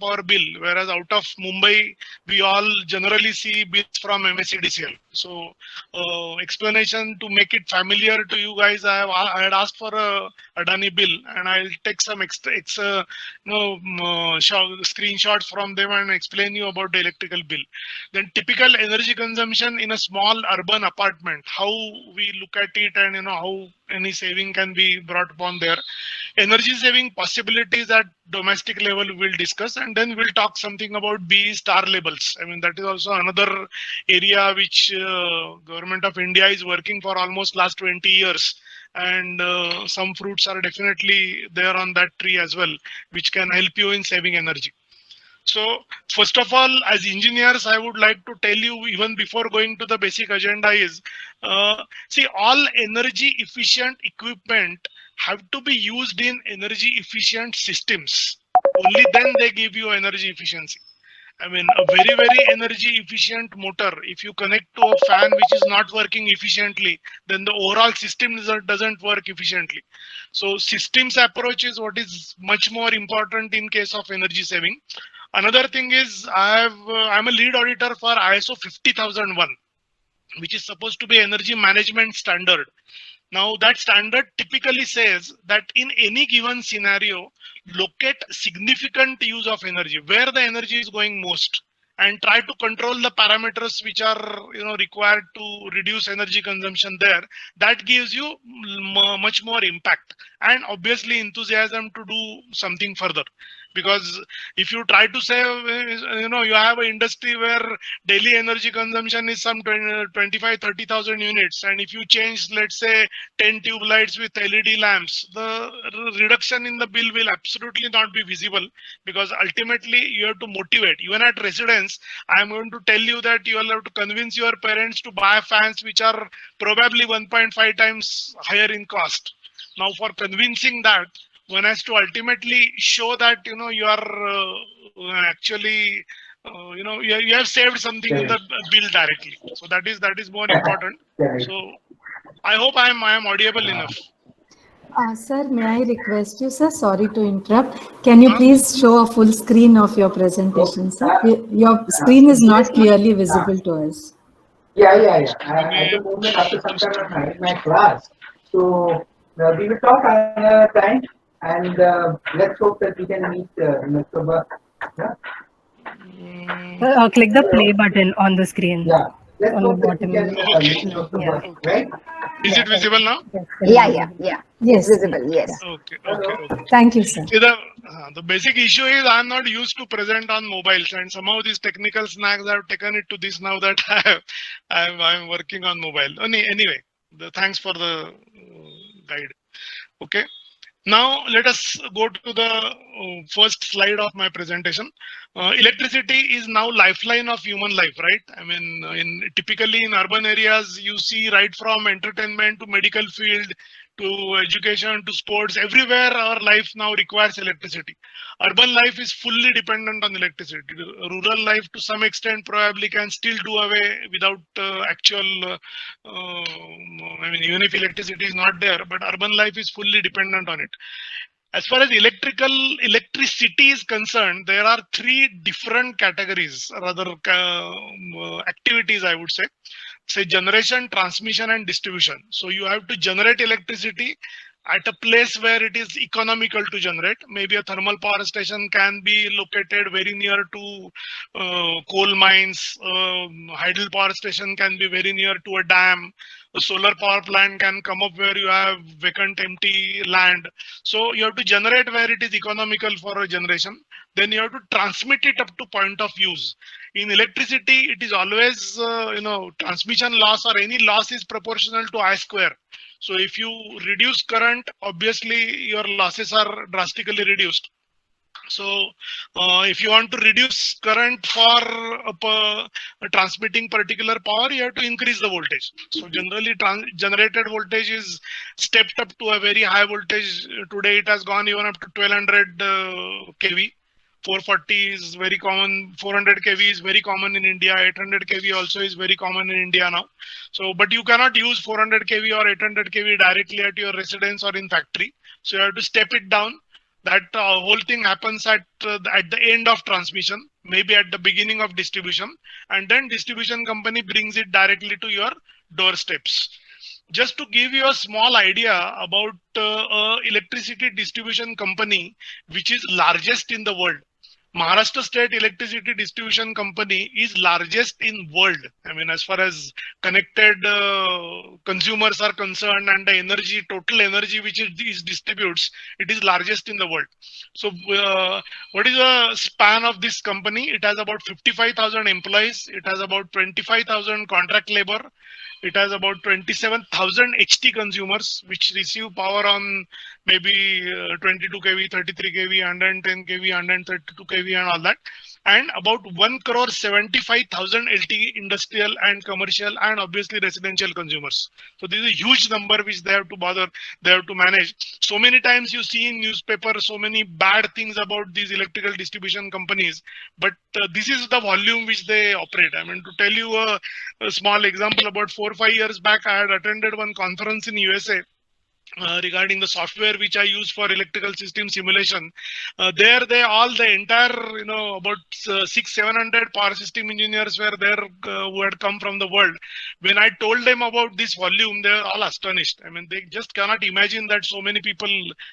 power bill, whereas out of Mumbai, we all generally see bills from MSEDCL. So, explanation to make it familiar to you guys, I had asked for a Adani bill, and I'll take some screenshots from them and explain you about the electrical bill. Then typical energy consumption in a small urban apartment, how we look at it, and how any saving can be brought upon there. Energy saving possibilities at domestic level we'll discuss, and then we'll talk something about BE star labels. I mean, that is also another area which government of India is working for almost last 20 years, and some fruits are definitely there on that tree as well, which can help you in saving energy. So first of all, as engineers, I would like to tell you, even before going to the basic agenda, is see, all energy efficient equipment have to be used in energy efficient systems. Only then they give you energy efficiency. I mean, a very, very energy efficient motor, if you connect to a fan which is not working efficiently, then the overall system doesn't work efficiently. So systems approach is what is much more important in case of energy saving. Another thing is I'm a lead auditor for ISO 50001, which is supposed to be energy management standard. Now that standard typically says that in any given scenario, locate significant use of energy, where the energy is going most, and try to control the parameters which are required to reduce energy consumption there. That gives you much more impact, and obviously enthusiasm to do something further. Because if you try to say, you have an industry where daily energy consumption is some 25-30,000 units, and if you change, let's say, 10 tube lights with LED lamps, the reduction in the bill will absolutely not be visible, because ultimately you have to motivate. Even at residence, I'm going to tell you that you will have to convince your parents to buy fans which are probably 1.5 times higher in cost. Now, for convincing that, one has to ultimately show that you are actually you have saved something in the bill directly. So that is more important. So I hope I am audible enough. Sir, may I request you, sir? Sorry to interrupt. Can you please show a full screen of your presentation, sir? Your screen is not clearly visible to us. Yeah. At the moment, after some time of my class, so we will talk another time, and let's hope that we can meet in October. Yeah. Click the play button on the screen. Yeah. Let's On the hope that we bottom. can Okay. meet in October, Okay. right? Is it visible now? Yeah. Yes. Visible, yes. Okay. Thank you, sir. See, the basic issue is I'm not used to present on mobiles, and somehow these technical snacks have taken it to this now that I'm working on mobile. Anyway, thanks for the guide. Okay. Now let us go to the first slide of my presentation. Electricity is now lifeline of human life, right? I mean, typically in urban areas, you see right from entertainment to medical field to education to sports, everywhere our life now requires electricity. Urban life is fully dependent on electricity. Rural life, to some extent, probably can still do away without actual. I mean, even if electricity is not there, but urban life is fully dependent on it. As far as electricity is concerned, there are three different categories, rather activities, I would say. Say generation, transmission, and distribution. So you have to generate electricity at a place where it is economical to generate. Maybe a thermal power station can be located very near to coal mines. Hydel power station can be very near to a dam. A solar power plant can come up where you have vacant, empty land. So you have to generate where it is economical for a generation. Then you have to transmit it up to point of use. In electricity, it is always, transmission loss or any loss is proportional to I square. So if you reduce current, obviously your losses are drastically reduced. So if you want to reduce current for transmitting particular power, you have to increase the voltage. So generally generated voltage is stepped up to a very high voltage. Today it has gone even up to 1200 kV. 440 is very common. 400 kV is very common in India. 800 kV also is very common in India now. So, but you cannot use 400 kV or 800 kV directly at your residence or in factory. So you have to step it down. That whole thing happens at the end of transmission, maybe at the beginning of distribution, and then distribution company brings it directly to your doorsteps. Just to give you a small idea about electricity distribution company, which is largest in the world. Maharashtra State Electricity Distribution Company is largest in world. I mean, as far as connected consumers are concerned and the energy, total energy which it distributes, it is largest in the world. So what is the span of this company? It has about 55,000 employees. It has about 25,000 contract labor. It has about 27,000 HT consumers, which receive power on maybe 22 kV, 33 kV, 110 kV, 132 kV and all that. And about 1,75,000 LTE industrial and commercial and obviously residential consumers. So this is a huge number which they have to manage. So many times you see in newspaper so many bad things about these electrical distribution companies, but this is the volume which they operate. I mean, to tell you a small example, about 4 or 5 years back, I had attended one conference in USA regarding the software which I use for electrical system simulation. There, the entire, about 600-700 power system engineers were there who had come from the world. When I told them about this volume, they were all astonished. I mean, they just cannot imagine that so many people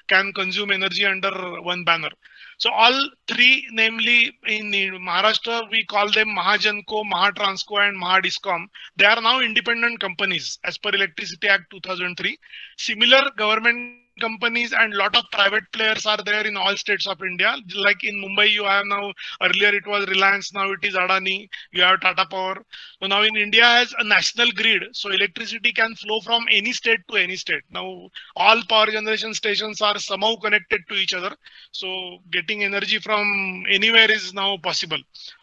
can consume energy under one banner. So all three, namely in Maharashtra, we call them Mahajanko, Mahatransco, and Mahadiscom. They are now independent companies as per Electricity Act 2003. Similar government companies and lot of private players are there in all states of India. Like in Mumbai, you have now, earlier it was Reliance, now it is Adani, you have Tata Power. So now in India has a national grid, so electricity can flow from any state to any state. Now all power generation stations are somehow connected to each other. So getting energy from anywhere is now possible.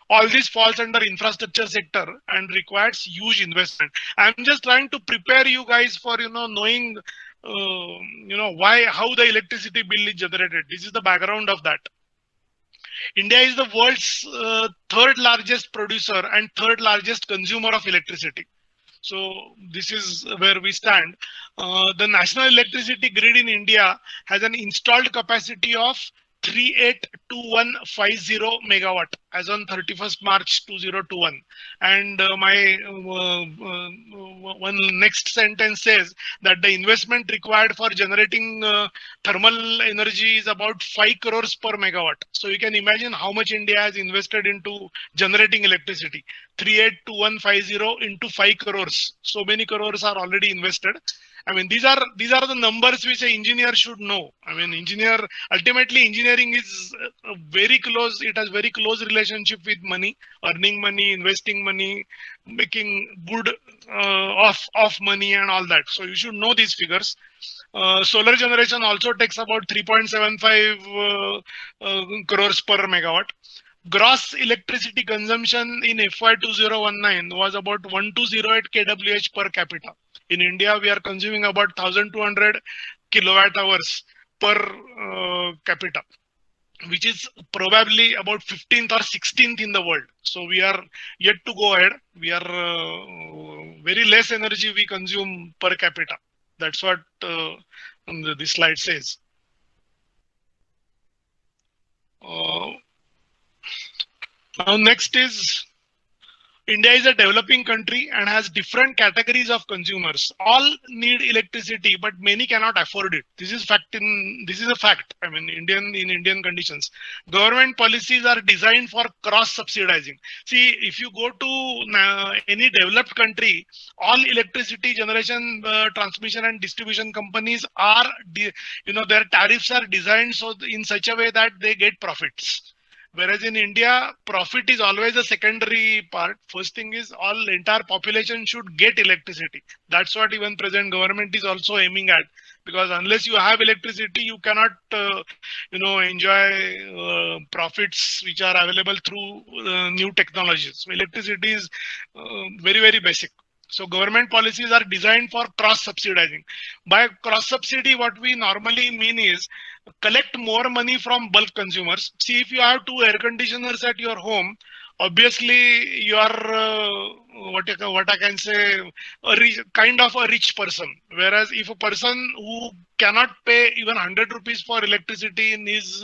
All this falls under infrastructure sector and requires huge investment. I'm just trying to prepare you guys for, knowing how the electricity bill is generated. This is the background of that. India is the world's third largest producer and third largest consumer of electricity. So this is where we stand. The national electricity grid in India has an installed capacity of 382150 megawatt as on 31st March 2021. And my one next sentence says that the investment required for generating thermal energy is about 5 crores per megawatt. So you can imagine how much India has invested into generating electricity. 382150 into 5 crores. So many crores are already invested. I mean, these are the numbers which an engineer should know. I mean, ultimately engineering is very close. It has very close relationship with money, earning money, investing money, making good of money and all that. So you should know these figures. Solar generation also takes about 3.75 crores per megawatt. Gross electricity consumption in FY 2019 was about 1208 kWh per capita. In India, we are consuming about 1,200 kilowatt hours per capita, which is probably about 15th or 16th in the world. So we are yet to go ahead. We are very less energy we consume per capita. That's what this slide says. Now next is, India is a developing country and has different categories of consumers. All need electricity, but many cannot afford it. This is a fact. I mean, in Indian conditions, government policies are designed for cross subsidizing. See, if you go to any developed country, all electricity generation, transmission and distribution companies are, their tariffs are designed so in such a way that they get profits. Whereas in India, profit is always a secondary part. First thing is entire population should get electricity. That's what even present government is also aiming at. Because unless you have electricity, you cannot, enjoy profits which are available through new technologies. So electricity is very, very basic. So government policies are designed for cross subsidizing. By cross subsidy, what we normally mean is collect more money from bulk consumers. See, if you have 2 air conditioners at your home, obviously your what I can say, kind of a rich person. Whereas if a person who cannot pay even 100 rupees for electricity in his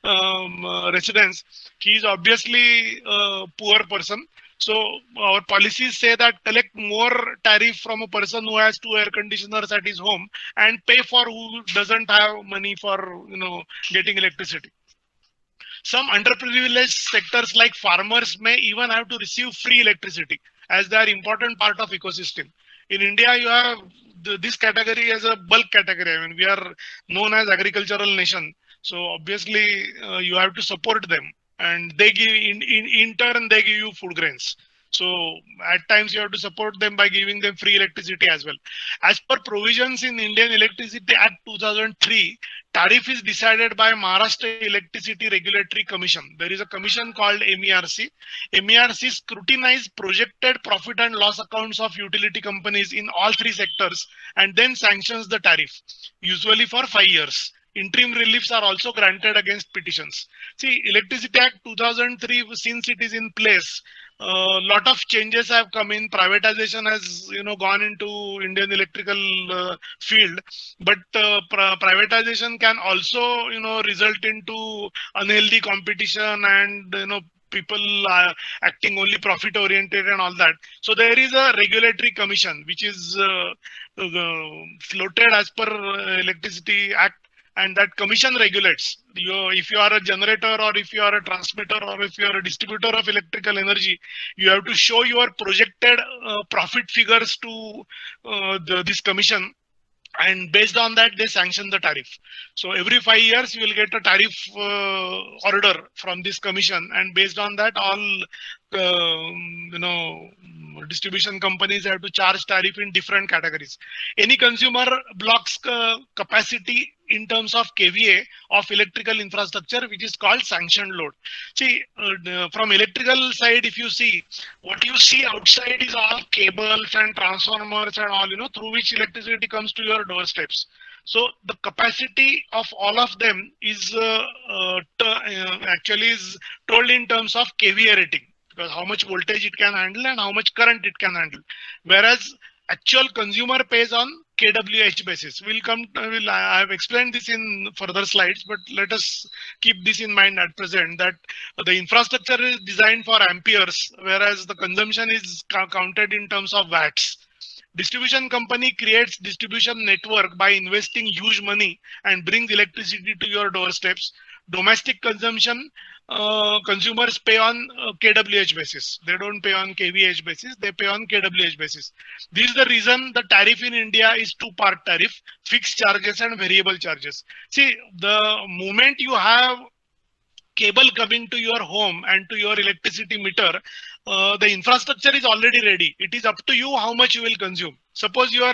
residence, he is obviously a poor person. So our policies say that collect more tariff from a person who has 2 air conditioners at his home and pay for who doesn't have money for getting electricity. Some underprivileged sectors like farmers may even have to receive free electricity as they are important part of ecosystem. In India, you have this category as a bulk category. I mean, we are known as agricultural nation. So obviously, you have to support them, and they give in turn they give you food grains. So at times you have to support them by giving them free electricity as well. As per provisions in Indian Electricity Act 2003, tariff is decided by Maharashtra Electricity Regulatory Commission. There is a commission called MERC. MERC scrutinizes projected profit and loss accounts of utility companies in all 3 sectors and then sanctions the tariff, usually for 5 years. Interim reliefs are also granted against petitions. See, Electricity Act 2003, since it is in place, a lot of changes have come in. Privatization has gone into Indian electrical field, but privatization can also result into unhealthy competition and people acting only profit oriented and all that. So there is a regulatory commission which is floated as per Electricity Act, and that commission regulates if you are a generator or if you are a transmitter or if you are a distributor of electrical energy, you have to show your projected profit figures to this commission, and based on that they sanction the tariff. So every 5 years you will get a tariff order from this commission, and based on that all distribution companies have to charge tariff in different categories. Any consumer blocks capacity in terms of kVA of electrical infrastructure, which is called sanctioned load. See, from electrical side, if you see, what you see outside is all cables and transformers and all, through which electricity comes to your doorsteps. So the capacity of all of them is actually is told in terms of kVA rating, because how much voltage it can handle and how much current it can handle. Whereas actual consumer pays on kWh basis. I have explained this in further slides, but let us keep this in mind at present, that the infrastructure is designed for amperes, whereas the consumption is counted in terms of watts. Distribution company creates distribution network by investing huge money and brings electricity to your doorsteps. Domestic consumption, consumers pay on kWh basis. They don't pay on kVh basis, they pay on kWh basis. This is the reason the tariff in India is 2-part tariff, fixed charges and variable charges. See, the moment you have cable coming to your home and to your electricity meter, the infrastructure is already ready. It is up to you how much you will consume. Suppose your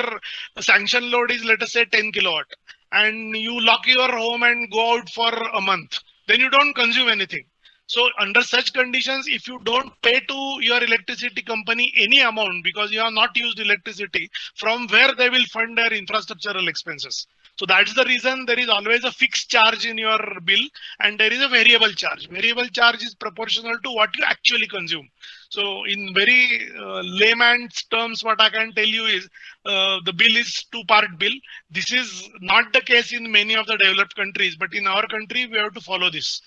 sanction load is, let us say, 10 kilowatt, and you lock your home and go out for a month, then you don't consume anything. So under such conditions, if you don't pay to your electricity company any amount because you have not used electricity, from where they will fund their infrastructural expenses? So that's the reason there is always a fixed charge in your bill and there is a variable charge. Variable charge is proportional to what you actually consume. So in very layman's terms, what I can tell you is the bill is 2-part bill. This is not the case in many of the developed countries, but in our country, we have to follow this.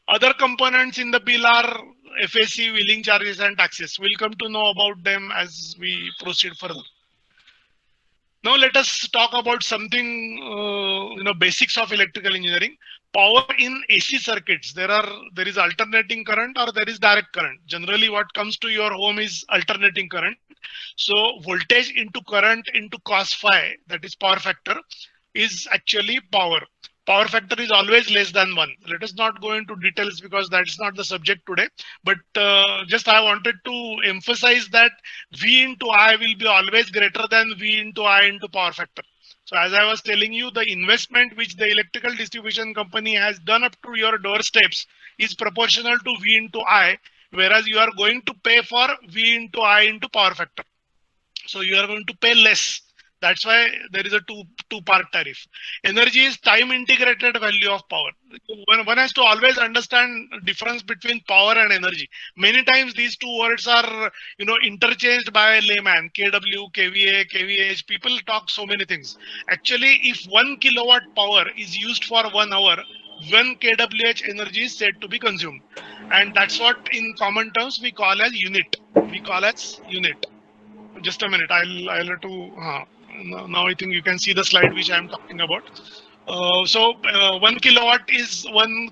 Other components in the bill are FAC, wheeling charges and taxes. We'll come to know about them as we proceed further. Now let us talk about something, basics of electrical engineering. Power in AC circuits, there is alternating current or there is direct current. Generally what comes to your home is alternating current. So voltage into current into cos phi, that is power factor, is actually power. Power factor is always less than 1. Let us not go into details because that's not the subject today. But just I wanted to emphasize that V into I will be always greater than V into I into power factor. So as I was telling you, the investment which the electrical distribution company has done up to your doorsteps is proportional to V into I, whereas you are going to pay for V into I into power factor. So you are going to pay less. That's why there is a two-part tariff. Energy is time integrated value of power. One has to always understand difference between power and energy. Many times these two words are interchanged by a layman. KW, KVA, KVH. People talk so many things. Actually, if 1 kilowatt power is used for 1 hour, 1 kWh energy is said to be consumed, and that's what in common terms we call as unit. We call as unit. Just a minute. I'll have to. Now I think you can see the slide which I am talking about. 1 kilowatt is 1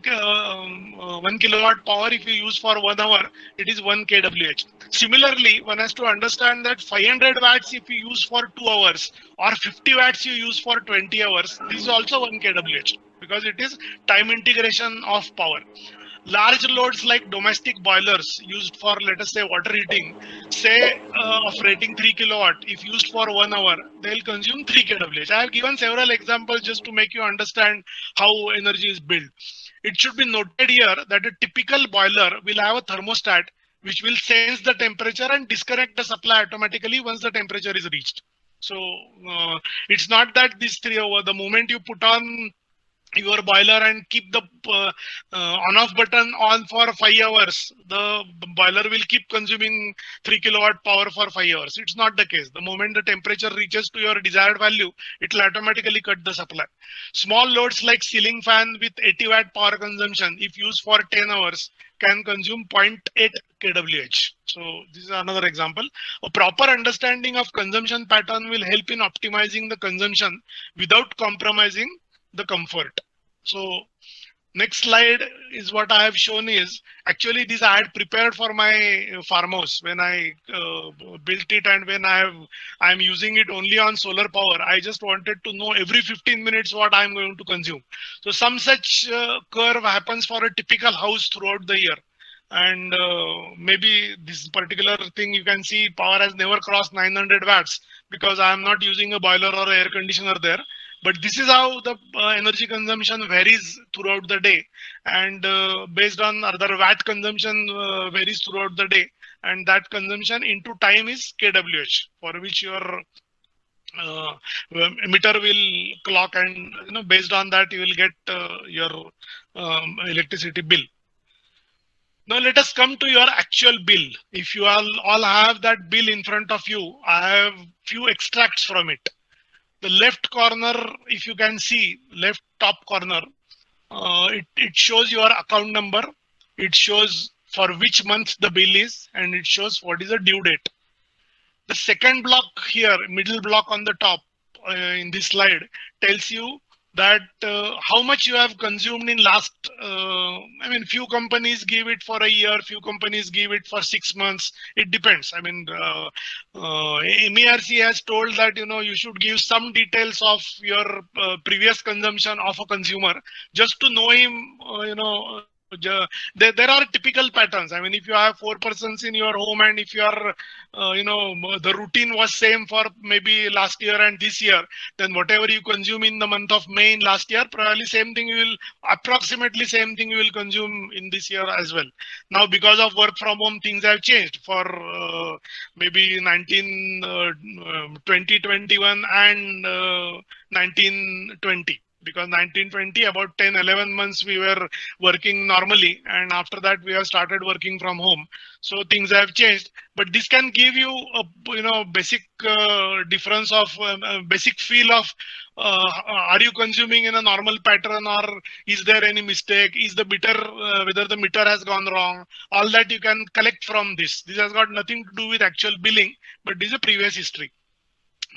kilowatt power. If you use for 1 hour, it is 1 kWh. Similarly, one has to understand that 500 watts if you use for 2 hours or 50 watts you use for 20 hours, this is also 1 kWh because it is time integration of power. Large loads like domestic boilers used for, let us say, water heating, say of rating 3 kilowatt, if used for 1 hour, they'll consume 3 kWh. I have given several examples just to make you understand how energy is built. It should be noted here that a typical boiler will have a thermostat which will sense the temperature and disconnect the supply automatically once the temperature is reached. So it's not that these three over the moment you put on your boiler and keep the on-off button on for 5 hours, the boiler will keep consuming 3 kilowatt power for 5 hours. It's not the case. The moment the temperature reaches to your desired value, it will automatically cut the supply. Small loads like ceiling fan with 80 watt power consumption, if used for 10 hours, can consume 0.8 kWh. So this is another example. A proper understanding of consumption pattern will help in optimizing the consumption without compromising the comfort. So next slide is what I have shown is actually this I had prepared for my farmhouse when I built it, and when I'm using it only on solar power. I just wanted to know every 15 minutes what I'm going to consume. So some such curve happens for a typical house throughout the year. And maybe this particular thing you can see power has never crossed 900 watts because I am not using a boiler or air conditioner there. But this is how the energy consumption varies throughout the day, and based on other watt consumption varies throughout the day, and that consumption into time is kWh, for which your emitter will clock, and based on that you will get your electricity bill. Now let us come to your actual bill. If you all have that bill in front of you, I have few extracts from it. The left corner, if you can see, left top corner, it shows your account number. It shows for which month the bill is, and it shows what is the due date. The second block here, middle block on the top in this slide, tells you that how much you have consumed in last, I mean, few companies give it for a year, few companies give it for 6 months. It depends. I mean, MERC has told that, you should give some details of your previous consumption of a consumer just to know him, there are typical patterns. I mean, if you have 4 persons in your home, and if you are, the routine was same for maybe last year and this year, then whatever you consume in the month of May in last year, probably approximately same thing you will consume in this year as well. Now, because of work from home, things have changed for maybe 2021 and 1920. Because 1920, about 10-11 months we were working normally, and after that we have started working from home. So things have changed, but this can give you a basic difference of basic feel of are you consuming in a normal pattern, or is there any mistake? Is the meter whether the meter has gone wrong? All that you can collect from this. This has got nothing to do with actual billing, but this is a previous history.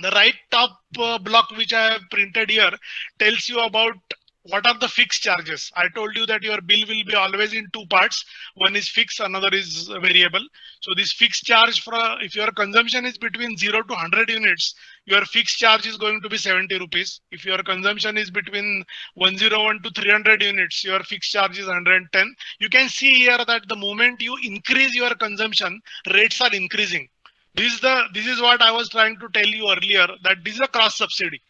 The right top block which I have printed here tells you about what are the fixed charges. I told you that your bill will be always in 2 parts. One is fixed, another is variable. So this fixed charge, if your consumption is between 0 to 100 units, your fixed charge is going to be 70 rupees. If your consumption is between 101 to 300 units, your fixed charge is 110. You can see here that the moment you increase your consumption, rates are increasing. This is what I was trying to tell you earlier, that this is a cross subsidy.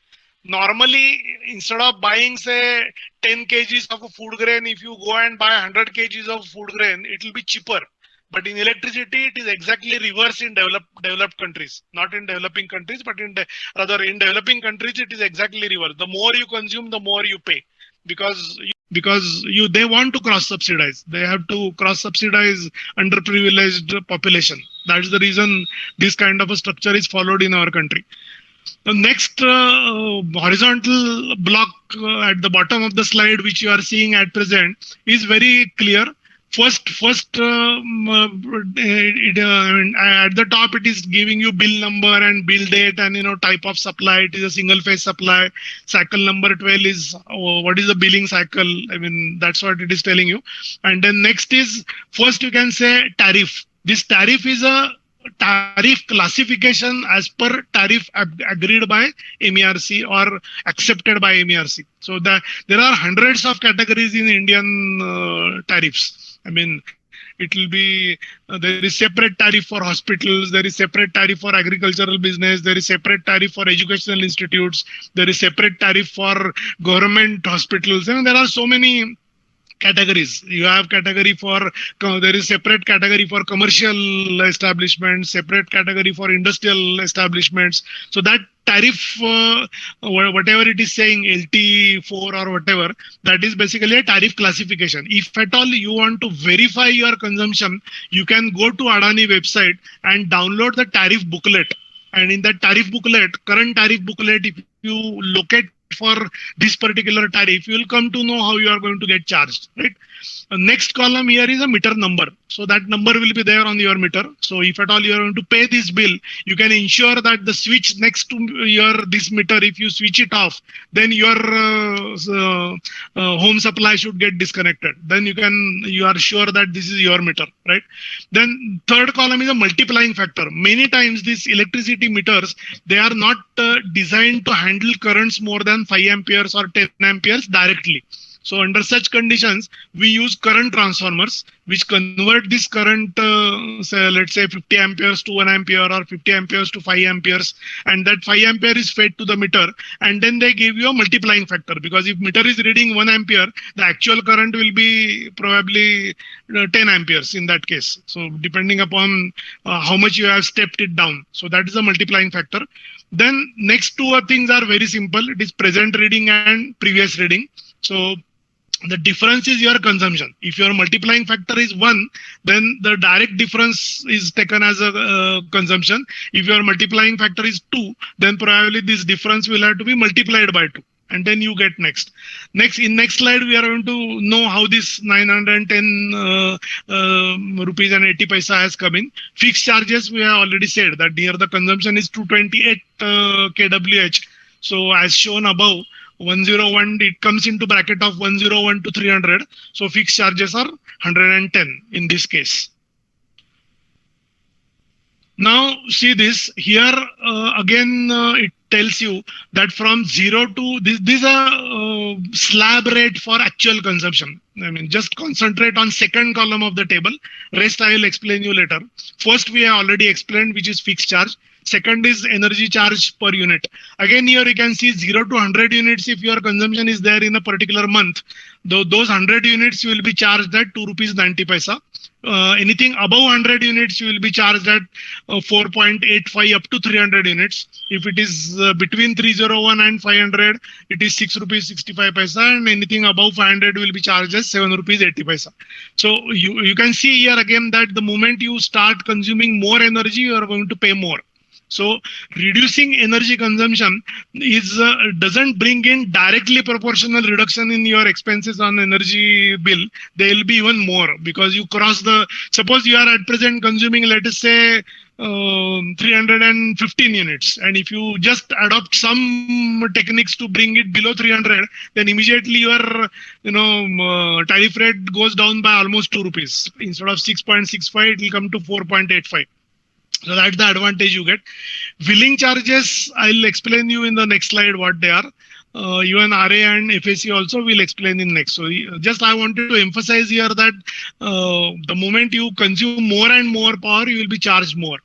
Normally, instead of buying, say, 10 kgs of a food grain, if you go and buy 100 kgs of food grain, it will be cheaper But in electricity, it is exactly reverse in developed countries, not in developing countries, but rather in developing countries, it is exactly reverse. The more you consume, the more you pay, because they want to cross subsidize. They have to cross subsidize underprivileged population. That's the reason this kind of a structure is followed in our country. The next horizontal block at the bottom of the slide, which you are seeing at present, is very clear. First, at the top, it is giving you bill number and bill date and type of supply. It is a single phase supply. Cycle number 12 is what is the billing cycle. I mean, that's what it is telling you. And then next is, first you can say tariff. This tariff is a tariff classification as per tariff agreed by MERC or accepted by MERC. So there are hundreds of categories in Indian tariffs. I mean, it will be, there is separate tariff for hospitals, there is separate tariff for agricultural business, there is separate tariff for educational institutes, there is separate tariff for government hospitals. And there are so many categories. You have category for, there is separate category for commercial establishments, separate category for industrial establishments. So that tariff, whatever it is saying, LT4 or whatever, that is basically a tariff classification. If at all you want to verify your consumption, you can go to Adani website and download the tariff booklet. And in that tariff booklet, current tariff booklet, if you locate for this particular tariff, you will come to know how you are going to get charged, right? Next column here is a meter number. So that number will be there on your meter. So if at all you are going to pay this bill, you can ensure that the switch next to this meter, if you switch it off, then your home supply should get disconnected. Then you are sure that this is your meter, right? Then third column is a multiplying factor. Many times these electricity meters, they are not designed to handle currents more than 5 amperes or 10 amperes directly. So under such conditions, we use current transformers, which convert this current, say, let's say 50 amperes to 1 ampere or 50 amperes to 5 amperes. And that 5 ampere is fed to the meter. And then they give you a multiplying factor, because if meter is reading 1 ampere, the actual current will be probably 10 amperes in that case. So depending upon how much you have stepped it down. So that is a multiplying factor. Then next two things are very simple. It is present reading and previous reading. So the difference is your consumption. If your multiplying factor is 1, then the direct difference is taken as a consumption. If your multiplying factor is 2, then probably this difference will have to be multiplied by 2. And then you get next. In next slide, we are going to know how this 910 rupees and 80 paisa has come in. Fixed charges, we have already said that here the consumption is 228 kWh. So as shown above, 101, it comes into bracket of 101 to 300. So fixed charges are 110 in this case. Now see this here again, it tells you that from 0 to this is a slab rate for actual consumption. I mean, just concentrate on second column of the table. Rest I will explain you later. First we have already explained, which is fixed charge. Second is energy charge per unit. Again, here you can see 0 to 100 units. If your consumption is there in a particular month, those 100 units will be charged at 2 rupees 90 paisa. Anything above 100 units, you will be charged at 4.85 up to 300 units. If it is between 301 and 500, it is 6 rupees 65 paisa, and anything above 500 will be charged as 7 rupees 80 paisa. So you can see here again that the moment you start consuming more energy, you are going to pay more. So reducing energy consumption doesn't bring in directly proportional reduction in your expenses on energy bill. They will be even more, because you cross suppose you are at present consuming, let us say 315 units, and if you just adopt some techniques to bring it below 300, then immediately your tariff rate goes down by almost 2 rupees. Instead of 6.65, it will come to 4.85. So that's the advantage you get. Billing charges, I'll explain you in the next slide what they are. even RA and FAC also will explain in next. So just I wanted to emphasize here that the moment you consume more and more power, you will be charged more.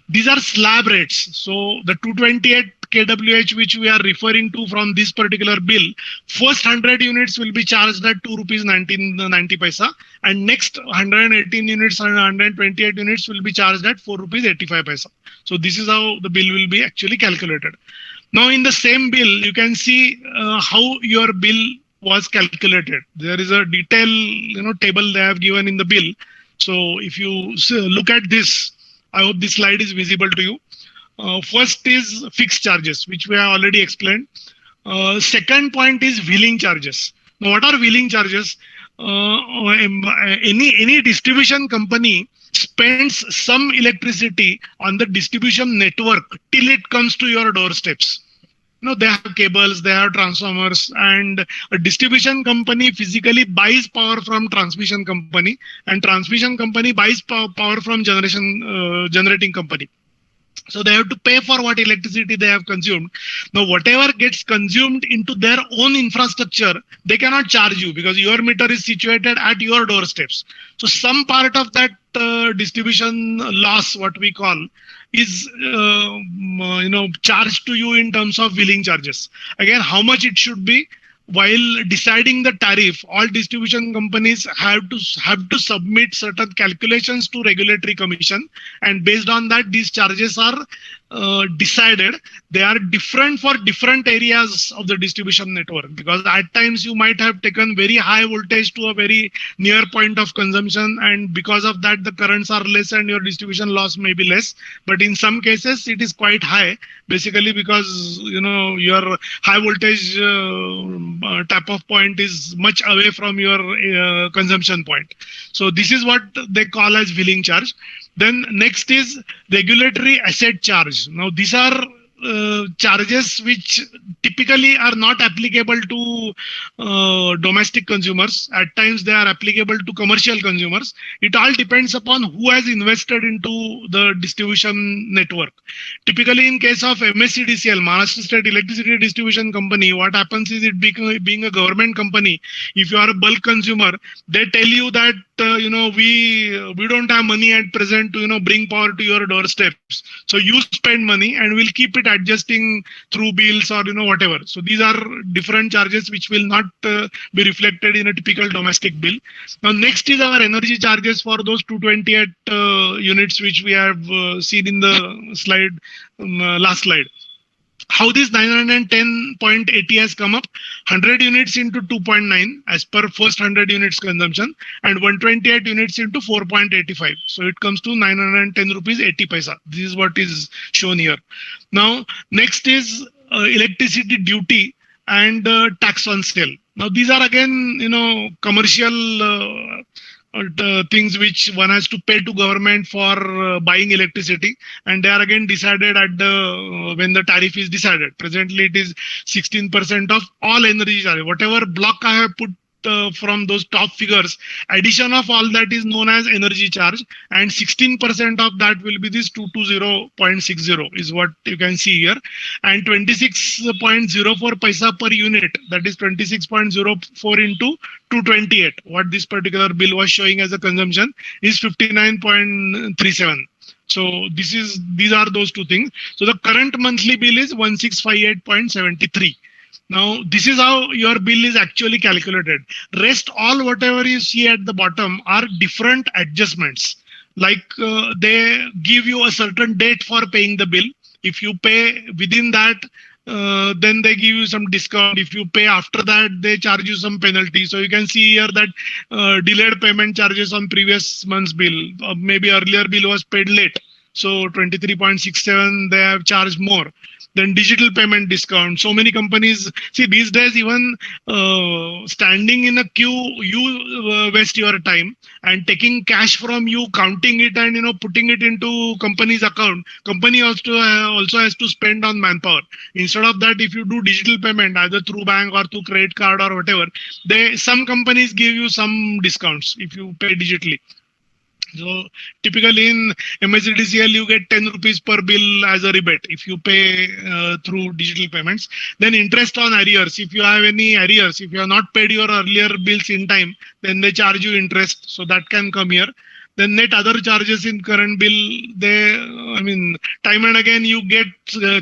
These are slab rates. So the 228 kWh which we are referring to from this particular bill, first 100 units will be charged at 2 rupees 90 paisa, and next 118 units and 128 units will be charged at 4 rupees 85 paisa. So this is how the bill will be actually calculated. Now in the same bill, you can see how your bill was calculated. There is a detail, table they have given in the bill. So if you look at this, I hope this slide is visible to you. First is fixed charges, which we have already explained. Second point is wheeling charges. Now, what are wheeling charges? Any distribution company spends some electricity on the distribution network till it comes to your doorsteps. They have cables, they have transformers, and a distribution company physically buys power from transmission company, and transmission company buys power from generating company. So they have to pay for what electricity they have consumed. Now, whatever gets consumed into their own infrastructure, they cannot charge you because your meter is situated at your doorsteps. So some part of that distribution loss, what we call, is charged to you in terms of wheeling charges. Again, how much it should be? While deciding the tariff, all distribution companies have to submit certain calculations to regulatory commission, and based on that, these charges are decided. They are different for different areas of the distribution network, because at times you might have taken very high voltage to a very near point of consumption, and because of that the currents are less and your distribution loss may be less. But in some cases it is quite high, basically because your high voltage tap off point is much away from your consumption point. So this is what they call as wheeling charge. Then next is regulatory asset charge. Now these are charges which typically are not applicable to domestic consumers. At times they are applicable to commercial consumers. It all depends upon who has invested into the distribution network. Typically in case of MSEDCL, Maharashtra State Electricity Distribution Company, what happens is, it being a government company, if you are a bulk consumer, they tell you that we don't have money at present to bring power to your doorsteps. So you spend money and we'll keep it adjusting through bills or whatever. So these are different charges which will not be reflected in a typical domestic bill. Now next is our energy charges for those 228 units which we have seen in the slide, last slide. How this 910.80 has come up? 100 units into 2.9 as per first 100 units consumption, and 128 units into 4.85. So it comes to 910 rupees 80 paisa. This is what is shown here. Now next is electricity duty and tax on sale. Now these are again commercial things which one has to pay to government for buying electricity, and they are again decided at when the tariff is decided. Presently it is 16% of all energy charge. Whatever block I have put from those top figures, addition of all that is known as energy charge, and 16% of that will be this 220.60 is what you can see here, and 26.04 paisa per unit, that is 26.04 into 228, what this particular bill was showing as a consumption, is 59.37. So these are those two things. So the current monthly bill is 1658.73. Now, this is how your bill is actually calculated. Rest all whatever you see at the bottom are different adjustments. Like they give you a certain date for paying the bill. If you pay within that, then they give you some discount. If you pay after that, they charge you some penalty. So you can see here that delayed payment charges on previous month's bill. Maybe earlier bill was paid late. So 23.67, they have charged more. Then digital payment discount. So many companies, see these days even standing in a queue, you waste your time, and taking cash from you, counting it and putting it into company's account. Company also has to spend on manpower. Instead of that, if you do digital payment either through bank or through credit card or whatever, some companies give you some discounts if you pay digitally. So typically in MSEDCL, you get 10 rupees per bill as a rebate if you pay through digital payments. Then interest on arrears. If you have any arrears, if you have not paid your earlier bills in time, then they charge you interest. So that can come here. Then net other charges in current bill, time and again you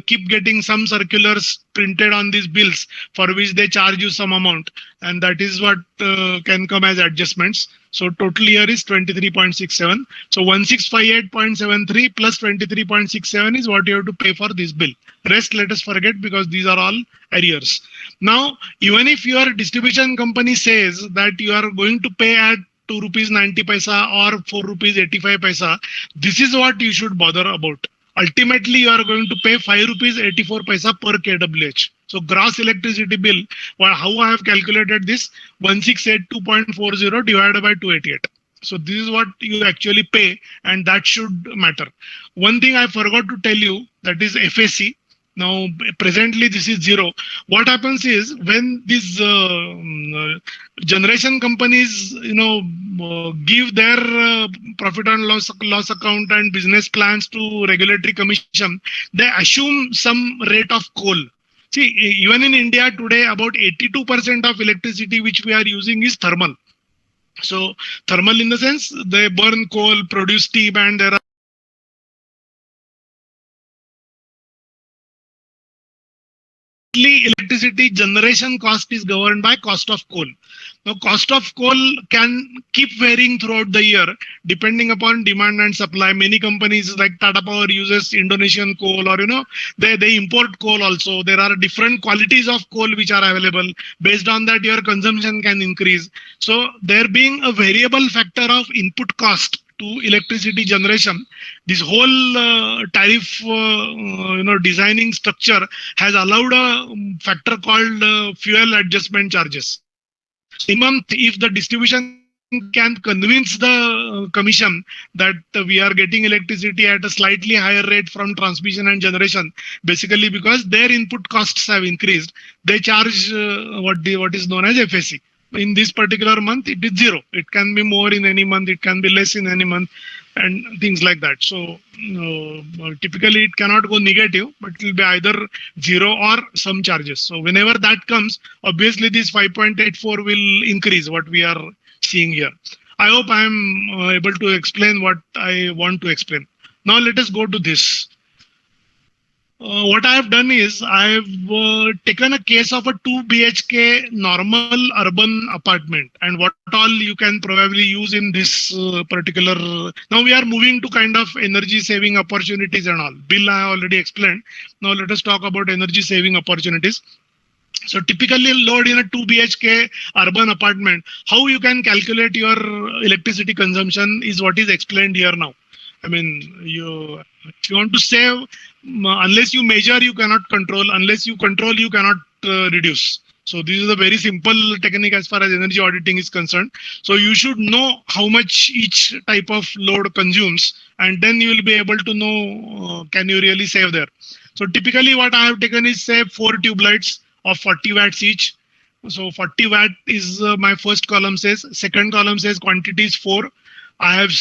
keep getting some circulars printed on these bills for which they charge you some amount, and that is what can come as adjustments. So total here is 23.67. So 1658.73 plus 23.67 is what you have to pay for this bill. Rest let us forget because these are all arrears. Now, even if your distribution company says that you are going to pay at 2 rupees 90 paisa or 4 rupees 85 paisa, this is what you should bother about. Ultimately, you are going to pay 5 rupees 84 paisa per kWh. So gross electricity bill, well, how I have calculated this, 1682.40 divided by 288. So this is what you actually pay, and that should matter. One thing I forgot to tell you, that is FAC. Now, presently this is 0. What happens is when these generation companies, give their profit and loss account and business plans to regulatory commission, they assume some rate of coal. See, even in India today, about 82% of electricity which we are using is thermal. So thermal in the sense they burn coal, produce steam, and there are electricity generation cost is governed by cost of coal. Now, cost of coal can keep varying throughout the year depending upon demand and supply. Many companies like Tata Power uses Indonesian coal, or they import coal also. There are different qualities of coal which are available. Based on that, your consumption can increase. So there being a variable factor of input cost to electricity generation, this whole tariff designing structure has allowed a factor called fuel adjustment charges. In month, if the distribution can convince the commission that we are getting electricity at a slightly higher rate from transmission and generation, basically because their input costs have increased, they charge what is known as FAC. In this particular month, it is 0. It can be more in any month, it can be less in any month, and things like that. So typically it cannot go negative, but it will be either 0 or some charges. So whenever that comes, obviously this 5.84 will increase what we are seeing here. I hope I am able to explain what I want to explain. Now let us go to this. What I have done is I have taken a case of a 2 BHK normal urban apartment, and what all you can probably use in this particular. Now we are moving to kind of energy saving opportunities and all. Bill I already explained. Now let us talk about energy saving opportunities. So typically load in a 2 BHK urban apartment, how you can calculate your electricity consumption is what is explained here now. I mean, if you want to save, unless you measure, you cannot control. Unless you control, you cannot reduce. So this is a very simple technique as far as energy auditing is concerned. So you should know how much each type of load consumes, and then you will be able to know can you really save there. So typically what I have taken is say 4 tube lights of 40 watts each. So 40 watt is my first column says. Second column says quantity is 4. I have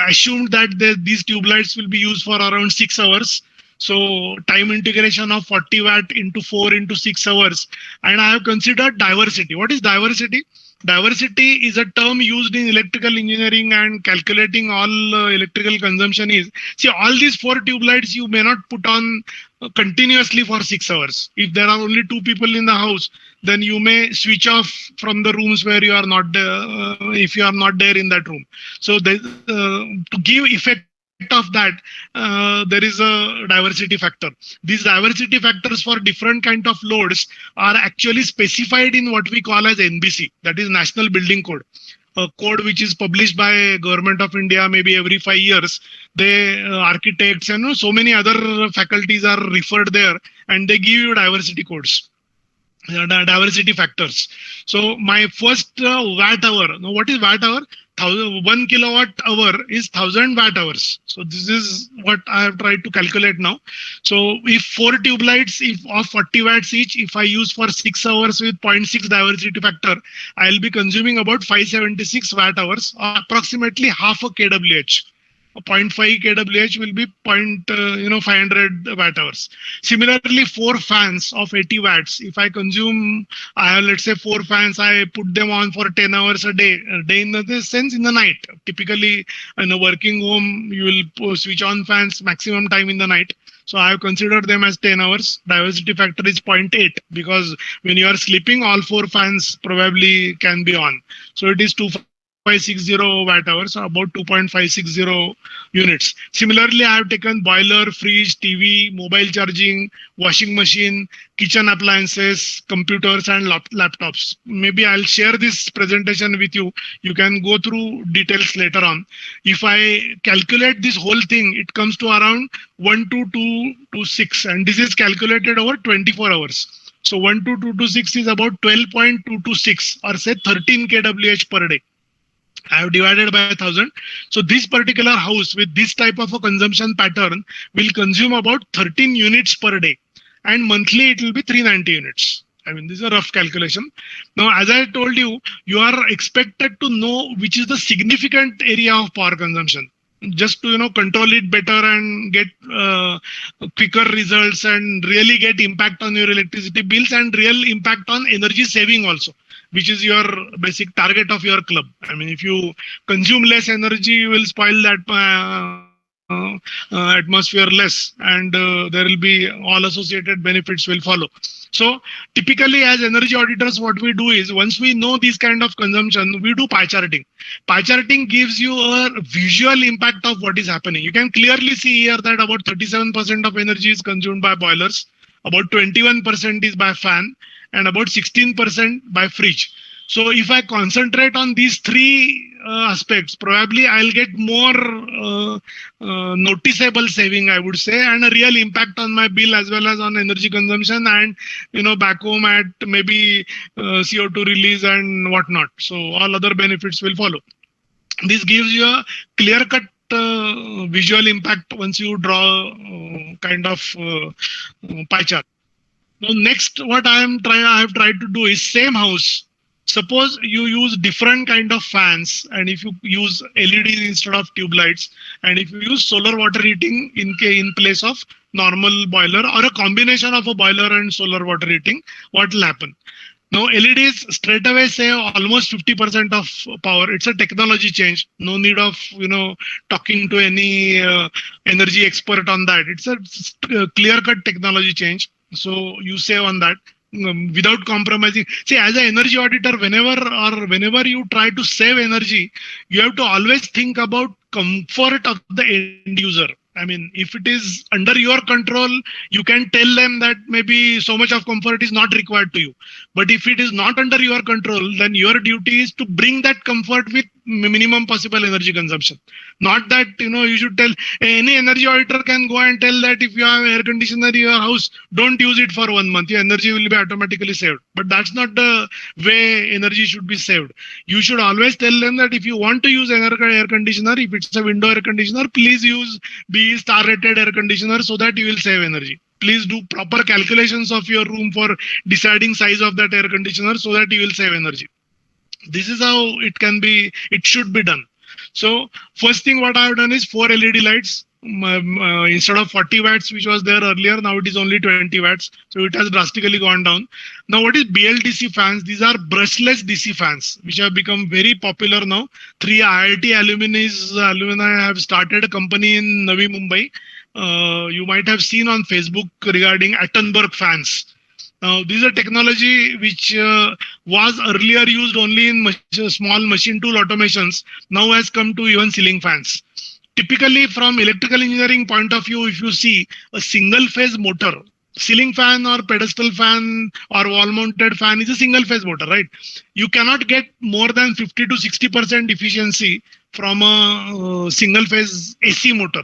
assumed that these tube lights will be used for around 6 hours. So time integration of 40 watt into 4 into 6 hours. And I have considered diversity. What is diversity? Diversity is a term used in electrical engineering and calculating all electrical consumption is. See, all these 4 tube lights you may not put on continuously for 6 hours. If there are only 2 people in the house, then you may switch off from the rooms where you are not if you are not there in that room. So to give effect of that, there is a diversity factor. These diversity factors for different kind of loads are actually specified in what we call as NBC, that is National Building Code. A code which is published by Government of India maybe every 5 years. They architects and so many other faculties are referred there, and they give you diversity codes. diversity factors. So my first watt hour. Now, what is watt hour? 1 kilowatt hour is 1000 watt hours. So this is what I have tried to calculate now. So if 4 tube lights, if of 40 watts each, if I use for 6 hours with 0.6 diversity factor, I'll be consuming about 576 watt hours, or approximately half a kWh. 0.5 kWh will be 500 watt hours. Similarly, 4 fans of 80 watts. If I consume, I have, let's say, 4 fans, I put them on for 10 hours a day. A day in the sense in the night. Typically, in a working home, you will switch on fans maximum time in the night. So I have considered them as 10 hours. Diversity factor is 0.8 because when you are sleeping, all 4 fans probably can be on. So it is 2.560 watt hours, so about 2.560 units. Similarly, I have taken boiler, fridge, TV, mobile charging, washing machine, kitchen appliances, computers, and laptops. Maybe I'll share this presentation with you. You can go through details later on. If I calculate this whole thing, it comes to around 12226, and this is calculated over 24 hours. So 12226 is about 12.226, or say 13 kWh per day. I have divided by 1000. So this particular house with this type of a consumption pattern will consume about 13 units per day, and monthly it will be 390 units. I mean, this is a rough calculation. Now, as I told you, you are expected to know which is the significant area of power consumption, just to control it better and get quicker results and really get impact on your electricity bills and real impact on energy saving also, which is your basic target of your club. I mean, if you consume less energy, you will spoil that atmosphere less, and there will be all associated benefits will follow. So typically, as energy auditors, what we do is, once we know this kind of consumption, we do pie charting. Pie charting gives you a visual impact of what is happening. You can clearly see here that about 37% of energy is consumed by boilers, about 21% is by fan, and about 16% by fridge. So if I concentrate on these 3 aspects, probably I'll get more noticeable saving, I would say, and a real impact on my bill as well as on energy consumption, and back home at maybe CO2 release and whatnot. So all other benefits will follow. This gives you a clear-cut visual impact once you draw kind of pie chart. Now, next, what I have tried to do is, same house. Suppose you use different kind of fans, and if you use LEDs instead of tube lights, and if you use solar water heating in place of normal boiler, or a combination of a boiler and solar water heating, what will happen? Now, LEDs straight away save almost 50% of power. It's a technology change. No need of talking to any energy expert on that. It's a clear-cut technology change. So you save on that without compromising. See, as an energy auditor, whenever you try to save energy, you have to always think about comfort of the end user. I mean, if it is under your control, you can tell them that maybe so much of comfort is not required to you. But if it is not under your control, then your duty is to bring that comfort with minimum possible energy consumption. Not that, you should tell, any energy auditor can go and tell that if you have air conditioner in your house, don't use it for 1 month. Your energy will be automatically saved. But that's not the way energy should be saved. You should always tell them that if you want to use air conditioner, if it's a window air conditioner, please use be star rated air conditioner so that you will save energy. Please do proper calculations of your room for deciding size of that air conditioner so that you will save energy. This is how it should be done. So first thing what I have done is 4 LED lights. Instead of 40 watts, which was there earlier, now it is only 20 watts. So it has drastically gone down. Now, what is BLDC fans? These are brushless DC fans, which have become very popular now. 3 IIT alumni have started a company in Navi Mumbai. You might have seen on Facebook regarding Attenberg fans. Now, this is a technology which was earlier used only in small machine tool automations, now has come to even ceiling fans. Typically, from electrical engineering point of view, if you see a single phase motor, ceiling fan or pedestal fan or wall mounted fan is a single phase motor, right? You cannot get more than 50 to 60% efficiency from a single phase AC motor,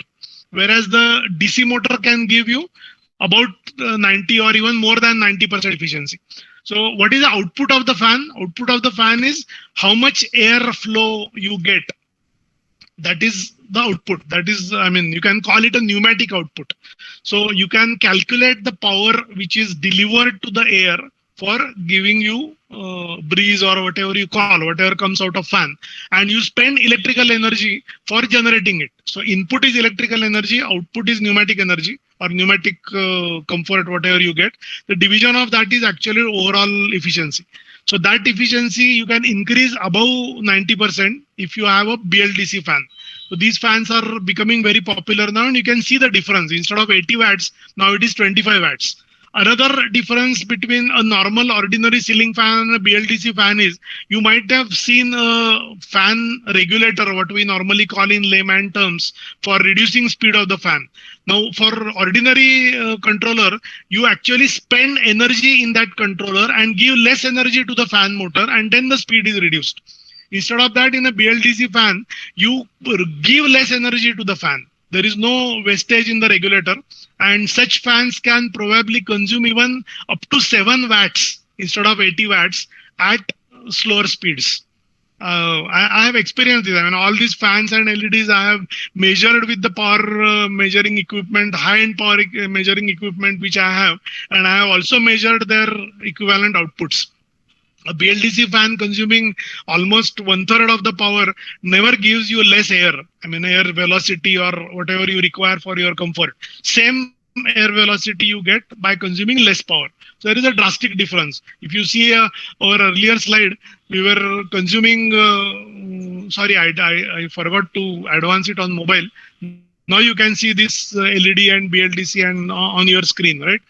whereas the DC motor can give you about 90 or even more than 90% efficiency. So what is the output of the fan? Output of the fan is how much air flow you get. That is the output. That is, I mean, you can call it a pneumatic output. So you can calculate the power which is delivered to the air for giving you breeze or whatever you call, whatever comes out of fan. And you spend electrical energy for generating it. So input is electrical energy, output is pneumatic energy or pneumatic comfort, whatever you get. The division of that is actually overall efficiency. So that efficiency you can increase above 90% if you have a BLDC fan. So these fans are becoming very popular now, and you can see the difference. Instead of 80 watts, now it is 25 watts. Another difference between a normal ordinary ceiling fan and a BLDC fan is you might have seen a fan regulator, what we normally call in layman terms, for reducing speed of the fan. Now, for ordinary controller, you actually spend energy in that controller and give less energy to the fan motor, and then the speed is reduced. Instead of that, in a BLDC fan, you give less energy to the fan. There is no wastage in the regulator, and such fans can probably consume even up to 7 watts instead of 80 watts at slower speeds. I have experienced this. I mean, all these fans and LEDs I have measured with the power measuring equipment, high-end power measuring equipment which I have, and I have also measured their equivalent outputs. A BLDC fan consuming almost 1/3 of the power never gives you less air. I mean, air velocity or whatever you require for your comfort. Same air velocity you get by consuming less power. So there is a drastic difference. If you see our earlier slide, we were consuming, sorry, I forgot to advance it on mobile. Now you can see this LED and BLDC and on your screen, right?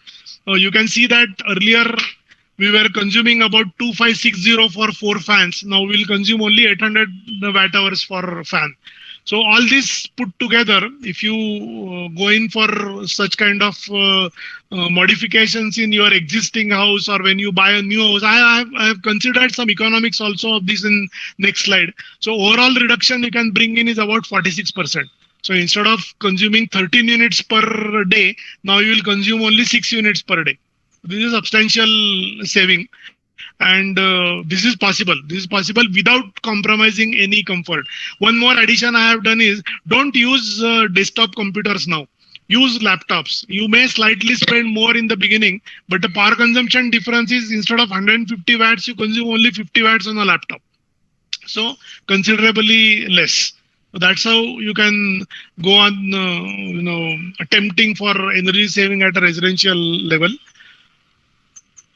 You can see that earlier we were consuming about 2560 for 4 fans. Now we'll consume only 800 watt hours for fan. So all this put together, if you go in for such kind of modifications in your existing house or when you buy a new house, I have considered some economics also of this in next slide. So overall reduction you can bring in is about 46%. So instead of consuming 13 units per day, now you will consume only 6 units per day. This is substantial saving, and this is possible. This is possible without compromising any comfort. One more addition I have done is don't use desktop computers now. Use laptops. You may slightly spend more in the beginning, but the power consumption difference is instead of 150 watts, you consume only 50 watts on a laptop. So considerably less. That's how you can go on, attempting for energy saving at a residential level.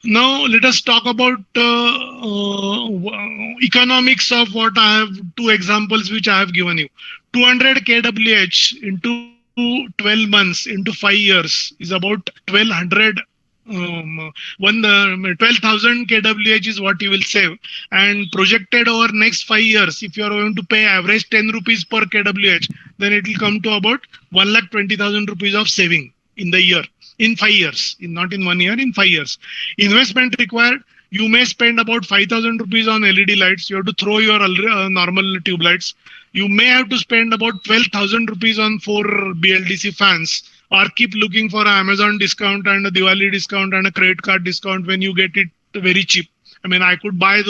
Now let us talk about economics of what I have, 2 examples which I have given you. 200 kWh into 12 months into 5 years is about 12,000 kWh is what you will save, and projected over next 5 years, if you are going to pay average 10 rupees per kWh, then it will come to about 1,20,000 rupees of saving in the year. In 5 years, not in 1 year, in 5 years. Investment required, you may spend about 5,000 rupees on LED lights. You have to throw your normal tube lights. You may have to spend about 12,000 rupees on 4 BLDC fans, or keep looking for an Amazon discount and a Diwali discount and a credit card discount when you get it very cheap. I mean, I could buy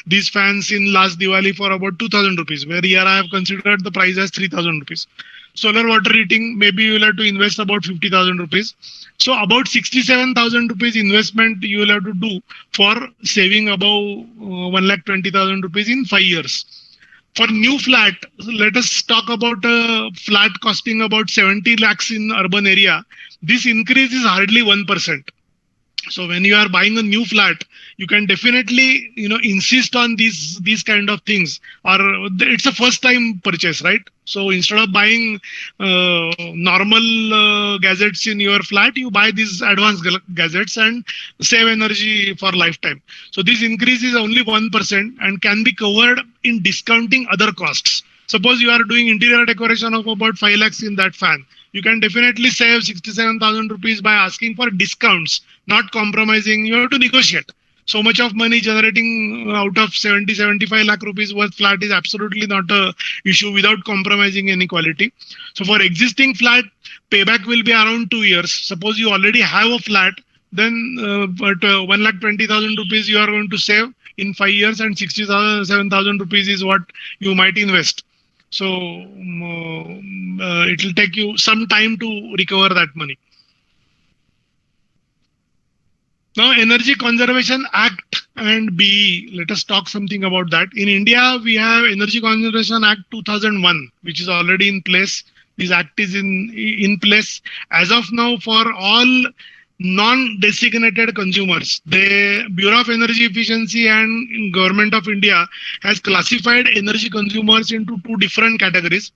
these fans in last Diwali for about 2,000 rupees, where here I have considered the price as 3,000 rupees. Solar water heating, maybe you will have to invest about 50,000 rupees. So about 67,000 rupees investment you will have to do for saving above 1,20,000 rupees in 5 years. For new flat, let us talk about a flat costing about 70 lakhs in urban area. This increase is hardly 1%. So when you are buying a new flat, you can definitely, insist on these kind of things, or it's a first time purchase, right? So instead of buying normal gadgets in your flat, you buy these advanced gadgets and save energy for lifetime. So this increase is only 1% and can be covered in discounting other costs. Suppose you are doing interior decoration of about 5 lakhs in that fan. You can definitely save 67,000 rupees by asking for discounts, not compromising. You have to negotiate. So much of money generating out of 70-75 lakh rupees worth flat is absolutely not a issue without compromising any quality. So for existing flat, payback will be around 2 years. Suppose you already have a flat, then but 1,20,000 rupees you are going to save in 5 years, and 67,000 rupees is what you might invest. So it will take you some time to recover that money. Now, Energy Conservation Act and BE, let us talk something about that. In India, we have Energy Conservation Act 2001, which is already in place. This act is in place as of now for all non-designated consumers. The Bureau of Energy Efficiency and Government of India has classified energy consumers into two different categories.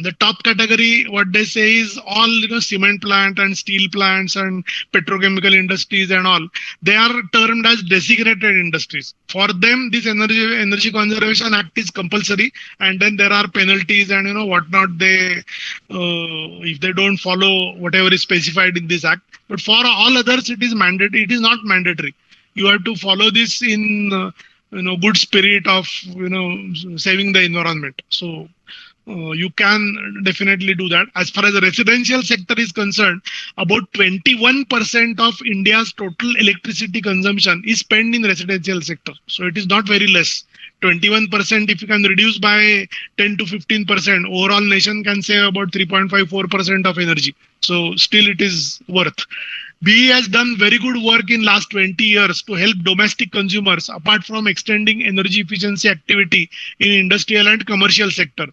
The top category, what they say is all cement plant and steel plants and petrochemical industries and all. They are termed as designated industries. For them, this Energy Conservation Act is compulsory, and then there are penalties and whatnot. They if they don't follow whatever is specified in this act. But for all others, it is mandatory. It is not mandatory. You have to follow this in good spirit of saving the environment. So. You can definitely do that. As far as the residential sector is concerned, about 21% of India's total electricity consumption is spent in residential sector. So it is not very less. 21%, if you can reduce by 10 to 15%, overall nation can save about 3.54% of energy. So still it is worth. BE has done very good work in last 20 years to help domestic consumers apart from extending energy efficiency activity in industrial and commercial sector.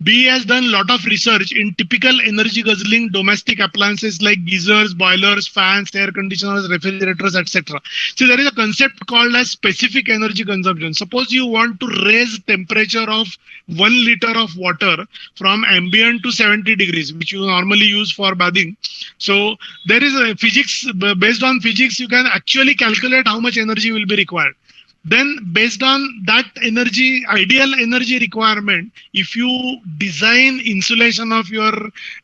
BE has done a lot of research in typical energy guzzling domestic appliances like geysers, boilers, fans, air conditioners, refrigerators, etc. So there is a concept called as specific energy consumption. Suppose you want to raise temperature of 1 liter of water from ambient to 70 degrees, which you normally use for bathing. So there is a physics, based on physics, you can actually calculate how much energy will be required. Then based on that energy, ideal energy requirement, if you design insulation of your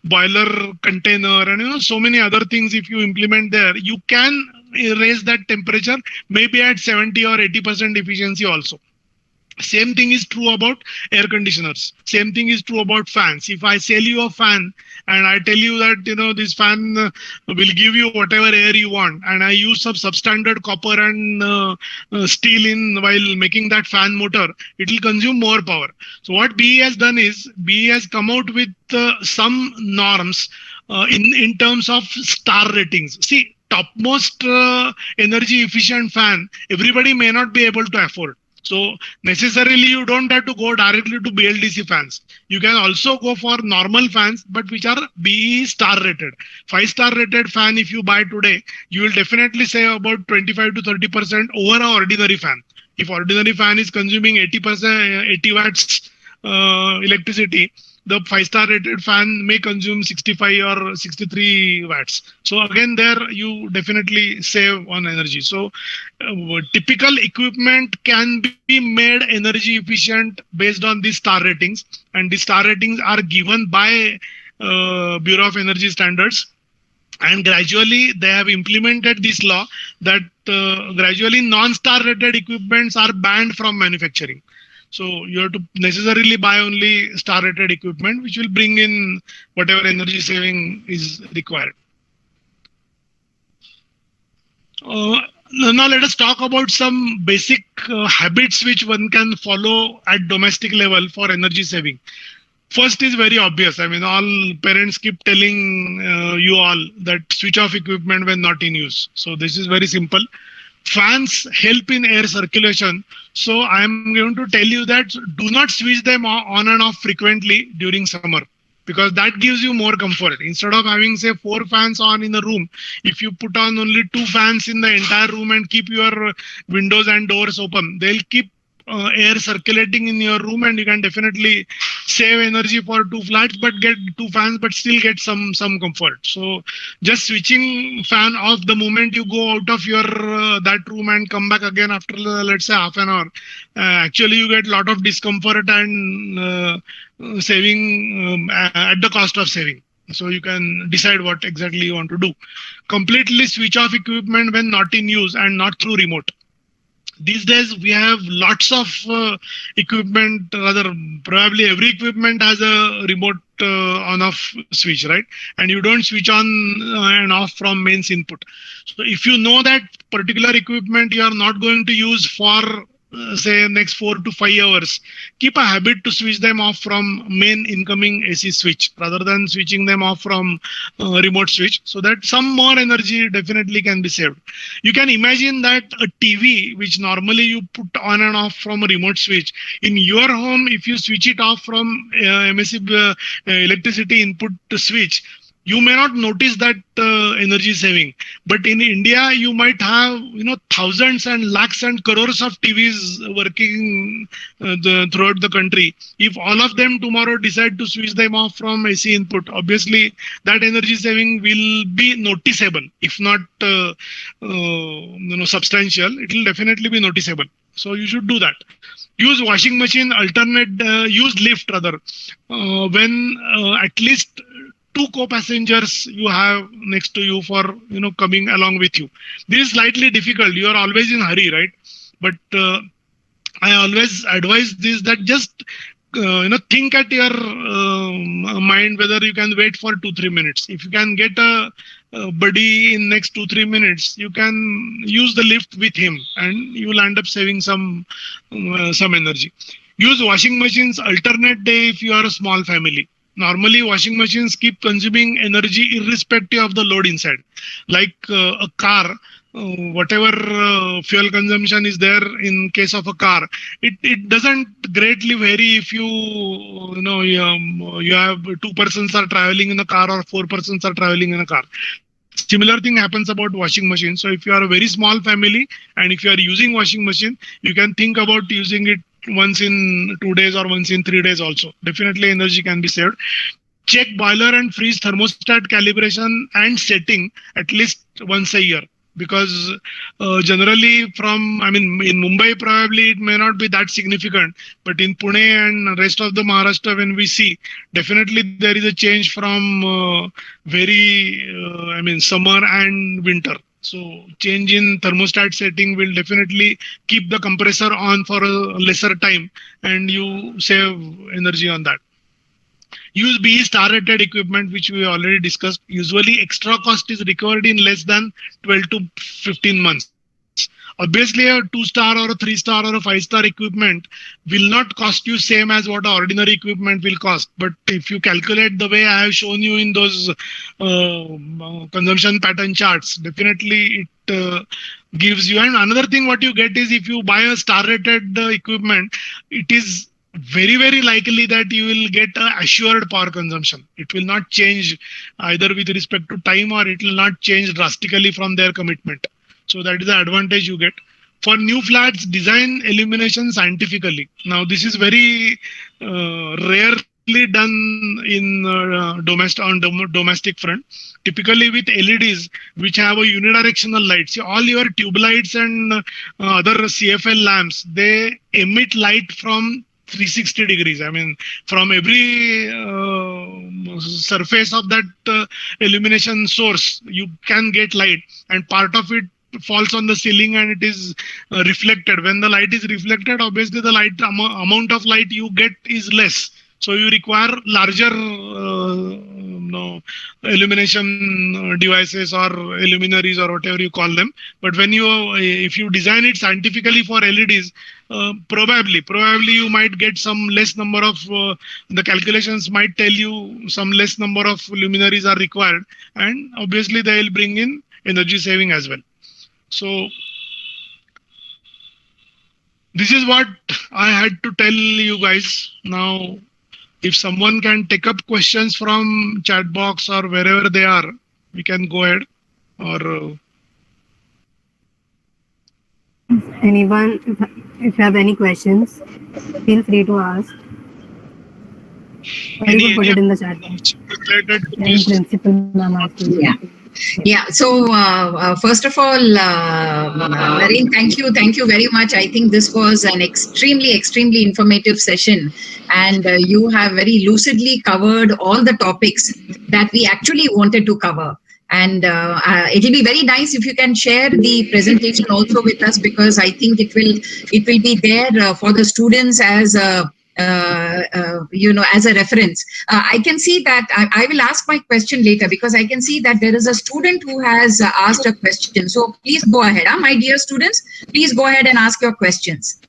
boiler container and so many other things, if you implement there, you can raise that temperature maybe at 70 or 80% efficiency also. Same thing is true about air conditioners. Same thing is true about fans. If I sell you a fan and I tell you that this fan will give you whatever air you want, and I use some substandard copper and steel in while making that fan motor, it will consume more power. So what BE has done is BE has come out with some norms in terms of star ratings. See, topmost energy efficient fan, everybody may not be able to afford. So necessarily you don't have to go directly to BLDC fans. You can also go for normal fans, but which are BE star rated. 5-star rated fan, if you buy today, you will definitely save about 25 to 30% over an ordinary fan. If ordinary fan is consuming 80 watts electricity, the 5-star rated fan may consume 65 or 63 watts. So again, there you definitely save on energy. So typical equipment can be made energy efficient based on these star ratings, and the star ratings are given by Bureau of Energy Standards. And gradually they have implemented this law that gradually non-star rated equipments are banned from manufacturing. So you have to necessarily buy only star rated equipment, which will bring in whatever energy saving is required. Now let us talk about some basic habits which one can follow at domestic level for energy saving. First is very obvious. I mean, all parents keep telling you all that switch off equipment when not in use. So this is very simple. Fans help in air circulation. So I am going to tell you that do not switch them on and off frequently during summer, because that gives you more comfort. Instead of having say 4 fans on in a room, if you put on only 2 fans in the entire room and keep your windows and doors open, they'll keep air circulating in your room, and you can definitely save energy for 2 flats, but get 2 fans, but still get some comfort. So just switching fan off the moment you go out of your that room and come back again after let's say half an hour, actually you get a lot of discomfort and saving at the cost of saving. So you can decide what exactly you want to do. Completely switch off equipment when not in use and not through remote. These days we have lots of equipment, rather probably every equipment has a remote on-off switch, right? And you don't switch on and off from mains input. So if you know that particular equipment you are not going to use for say next 4 to 5 hours, keep a habit to switch them off from main incoming AC switch rather than switching them off from remote switch, so that some more energy definitely can be saved. You can imagine that a TV which normally you put on and off from a remote switch, in your home if you switch it off from MSC electricity input to switch, you may not notice that energy saving, but in India you might have thousands and lakhs and crores of TVs working throughout the country. If all of them tomorrow decide to switch them off from AC input, obviously that energy saving will be noticeable. If not substantial, it will definitely be noticeable. So you should do that. Use washing machine, use lift rather when at least 2 co-passengers you have next to you for coming along with you. This is slightly difficult. You are always in hurry, right? But I always advise this, that just think at your mind whether you can wait for 2-3 minutes. If you can get a buddy in next 2-3 minutes, you can use the lift with him and you will end up saving some energy. Use washing machines alternate day if you are a small family. Normally, washing machines keep consuming energy irrespective of the load inside. Like a car, whatever fuel consumption is there in case of a car, it doesn't greatly vary if you have 2 persons are traveling in a car or 4 persons are traveling in a car. Similar thing happens about washing machine. So if you are a very small family and if you are using washing machine, you can think about using it once in 2 days or once in 3 days also. Definitely energy can be saved. Check boiler and freeze thermostat calibration and setting at least once a year, because generally in Mumbai probably it may not be that significant, but in Pune and rest of the Maharashtra, when we see, definitely there is a change from summer and winter. So change in thermostat setting will definitely keep the compressor on for a lesser time and you save energy on that. Use BE star rated equipment, which we already discussed. Usually extra cost is recovered in less than 12 to 15 months. Obviously, a 2-star or a 3-star or a 5-star equipment will not cost you same as what ordinary equipment will cost. But if you calculate the way I have shown you in those consumption pattern charts, definitely it gives you. And another thing what you get is if you buy a star rated equipment, it is very, very likely that you will get a assured power consumption. It will not change either with respect to time or it will not change drastically from their commitment. So that is the advantage you get. For new flats, design illumination scientifically. Now this is very rarely done in domestic front. Typically with LEDs, which have a unidirectional light. See, all your tube lights and other CFL lamps, they emit light from 360 degrees. From every surface of that illumination source, you can get light, and part of it falls on the ceiling and it is reflected. When the light is reflected, obviously the light amount of light you get is less. So you require larger illumination devices or luminaries or whatever you call them. But when if you design it scientifically for LEDs, probably you might get some less number of, the calculations might tell you some less number of luminaries are required, and obviously they will bring in energy saving as well. So this is what I had to tell you guys. Now, if someone can take up questions from chat box or wherever they are, we can go ahead. Or anyone, if you have any questions, feel free to ask. Or you could put it in the chat box. Principal, ma'am, Yeah. So first of all, Nareen, thank you very much. I think this was an extremely informative session, and you have very lucidly covered all the topics that we actually wanted to cover. And it'll be very nice if you can share the presentation also with us, because I think it will be there for the students as a as a reference. I can see that I will ask my question later, because I can see that there is a student who has asked a question. So please go ahead, my dear students. Please go ahead and ask your questions.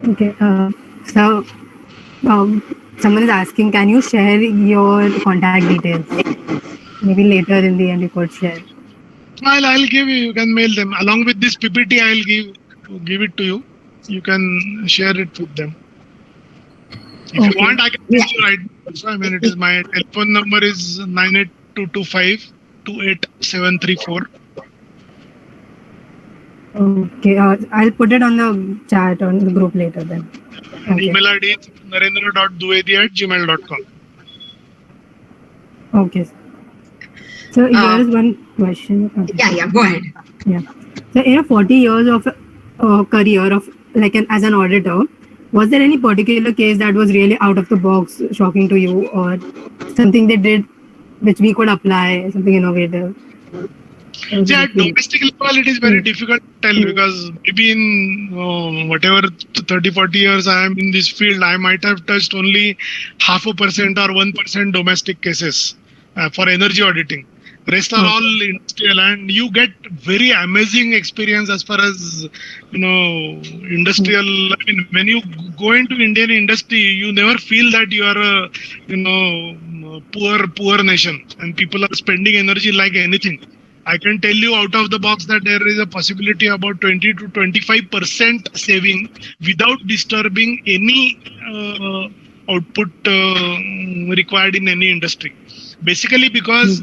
Okay. So someone is asking, can you share your contact details? Maybe later in the end you could share. I'll give you. You can mail them along with this PPT. I'll give it to you. You can share it with them. If you want, I can tell you right now. I mean, it is my telephone number is 98225-28734. Okay. I'll put it on the chat on the group later then. Okay. Email ID is narendra.dwivedi@gmail.com. Okay. So here is one question. Yeah, go ahead. Yeah. So in your 40 years of career of as an auditor, was there any particular case that was really out of the box, shocking to you, or something they did which we could apply, something innovative? See, at domestic level, it is very difficult to tell, because maybe in whatever 30-40 years I am in this field, I might have touched only 0.5% or 1% domestic cases for energy auditing. Rest are all industrial, and you get very amazing experience as far as industrial. I mean, when you go into Indian industry, you never feel that you are a poor nation, and people are spending energy like anything. I can tell you out of the box that there is a possibility about 20 to 25% saving without disturbing any output required in any industry. Basically, because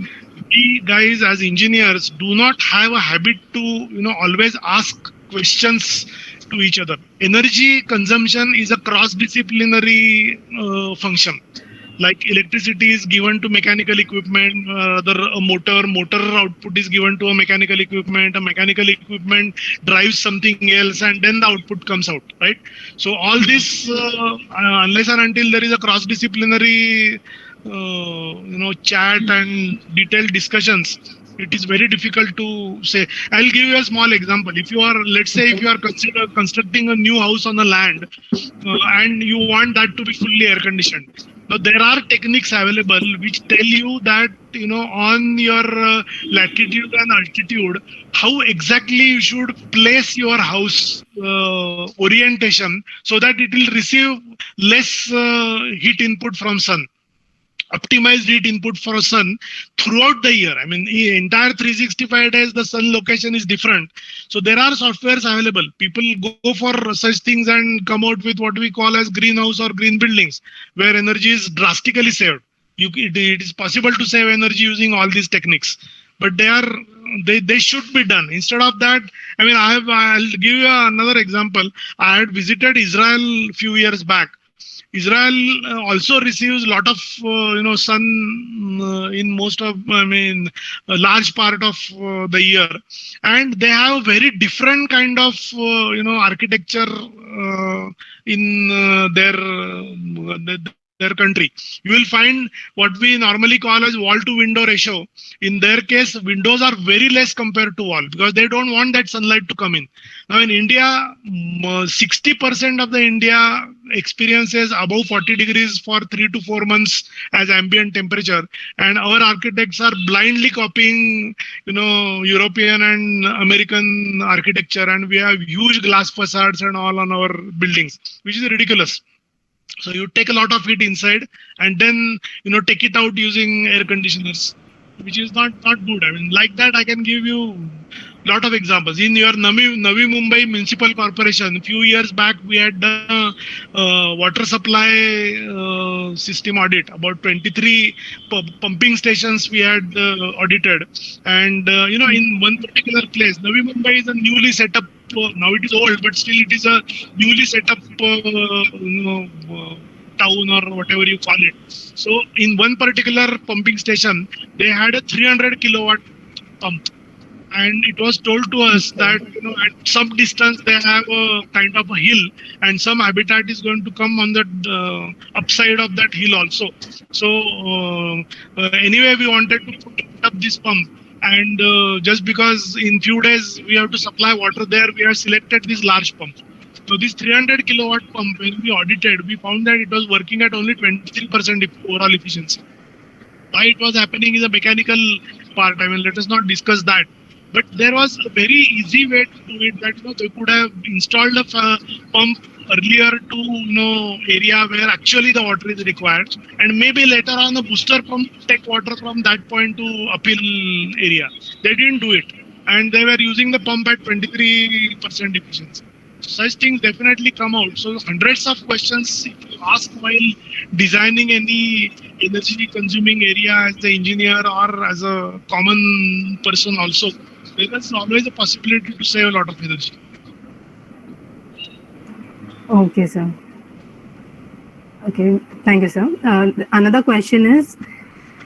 we guys as engineers do not have a habit to always ask questions to each other. Energy consumption is a cross-disciplinary function. Like electricity is given to mechanical equipment, a motor output is given to a mechanical equipment drives something else, and then the output comes out, right? So all this, unless and until there is a cross-disciplinary chat and detailed discussions, it is very difficult to say. I'll give you a small example. If you are, let's say, if you are constructing a new house on a land and you want that to be fully air conditioned. Now, there are techniques available which tell you that, on your latitude and altitude, how exactly you should place your house orientation so that it will receive less heat input from sun. Optimized heat input for sun throughout the year. I mean, the entire 365 days, the sun location is different. So there are softwares available. People go for such things and come out with what we call as greenhouse or green buildings, where energy is drastically saved. It is possible to save energy using all these techniques, but they should be done. Instead of that, I mean, I'll give you another example. I had visited Israel a few years back. Israel also receives a lot of sun in most of, a large part of the year, and they have a very different kind of architecture in their country. You will find what we normally call as wall to window ratio. In their case, windows are very less compared to wall, because they don't want that sunlight to come in. Now in India, 60% of the India experiences above 40 degrees for 3 to 4 months as ambient temperature, and our architects are blindly copying European and American architecture, and we have huge glass facades and all on our buildings, which is ridiculous. So you take a lot of heat inside and then take it out using air conditioners, which is not good. I mean, like that I can give you a lot of examples. In your Navi Mumbai Municipal Corporation, a few years back we had done water supply system audit. About 23 pumping stations we had audited, and in one particular place, Navi Mumbai is a newly set up. Now it is old, but still it is a newly set up town or whatever you call it. So in one particular pumping station, they had a 300 kilowatt pump. and it was told to us that at some distance they have a kind of a hill, and some habitat is going to come on the upside of that hill also. So anyway, we wanted to put up this pump, and just because in few days we have to supply water there, we have selected this large pump. So this 300 kilowatt pump, when we audited, we found that it was working at only 23% overall efficiency. Why it was happening is a mechanical part. I mean, let us not discuss that. But there was a very easy way to do it, that they could have installed a pump earlier to area where actually the water is required, and maybe later on the booster pump take water from that point to uphill area. They didn't do it, and they were using the pump at 23% efficiency. Such things definitely come out. So hundreds of questions if you ask while designing any energy consuming area as the engineer or as a common person also, there is always a possibility to save a lot of energy. Okay, sir. Okay, thank you, sir. Another question is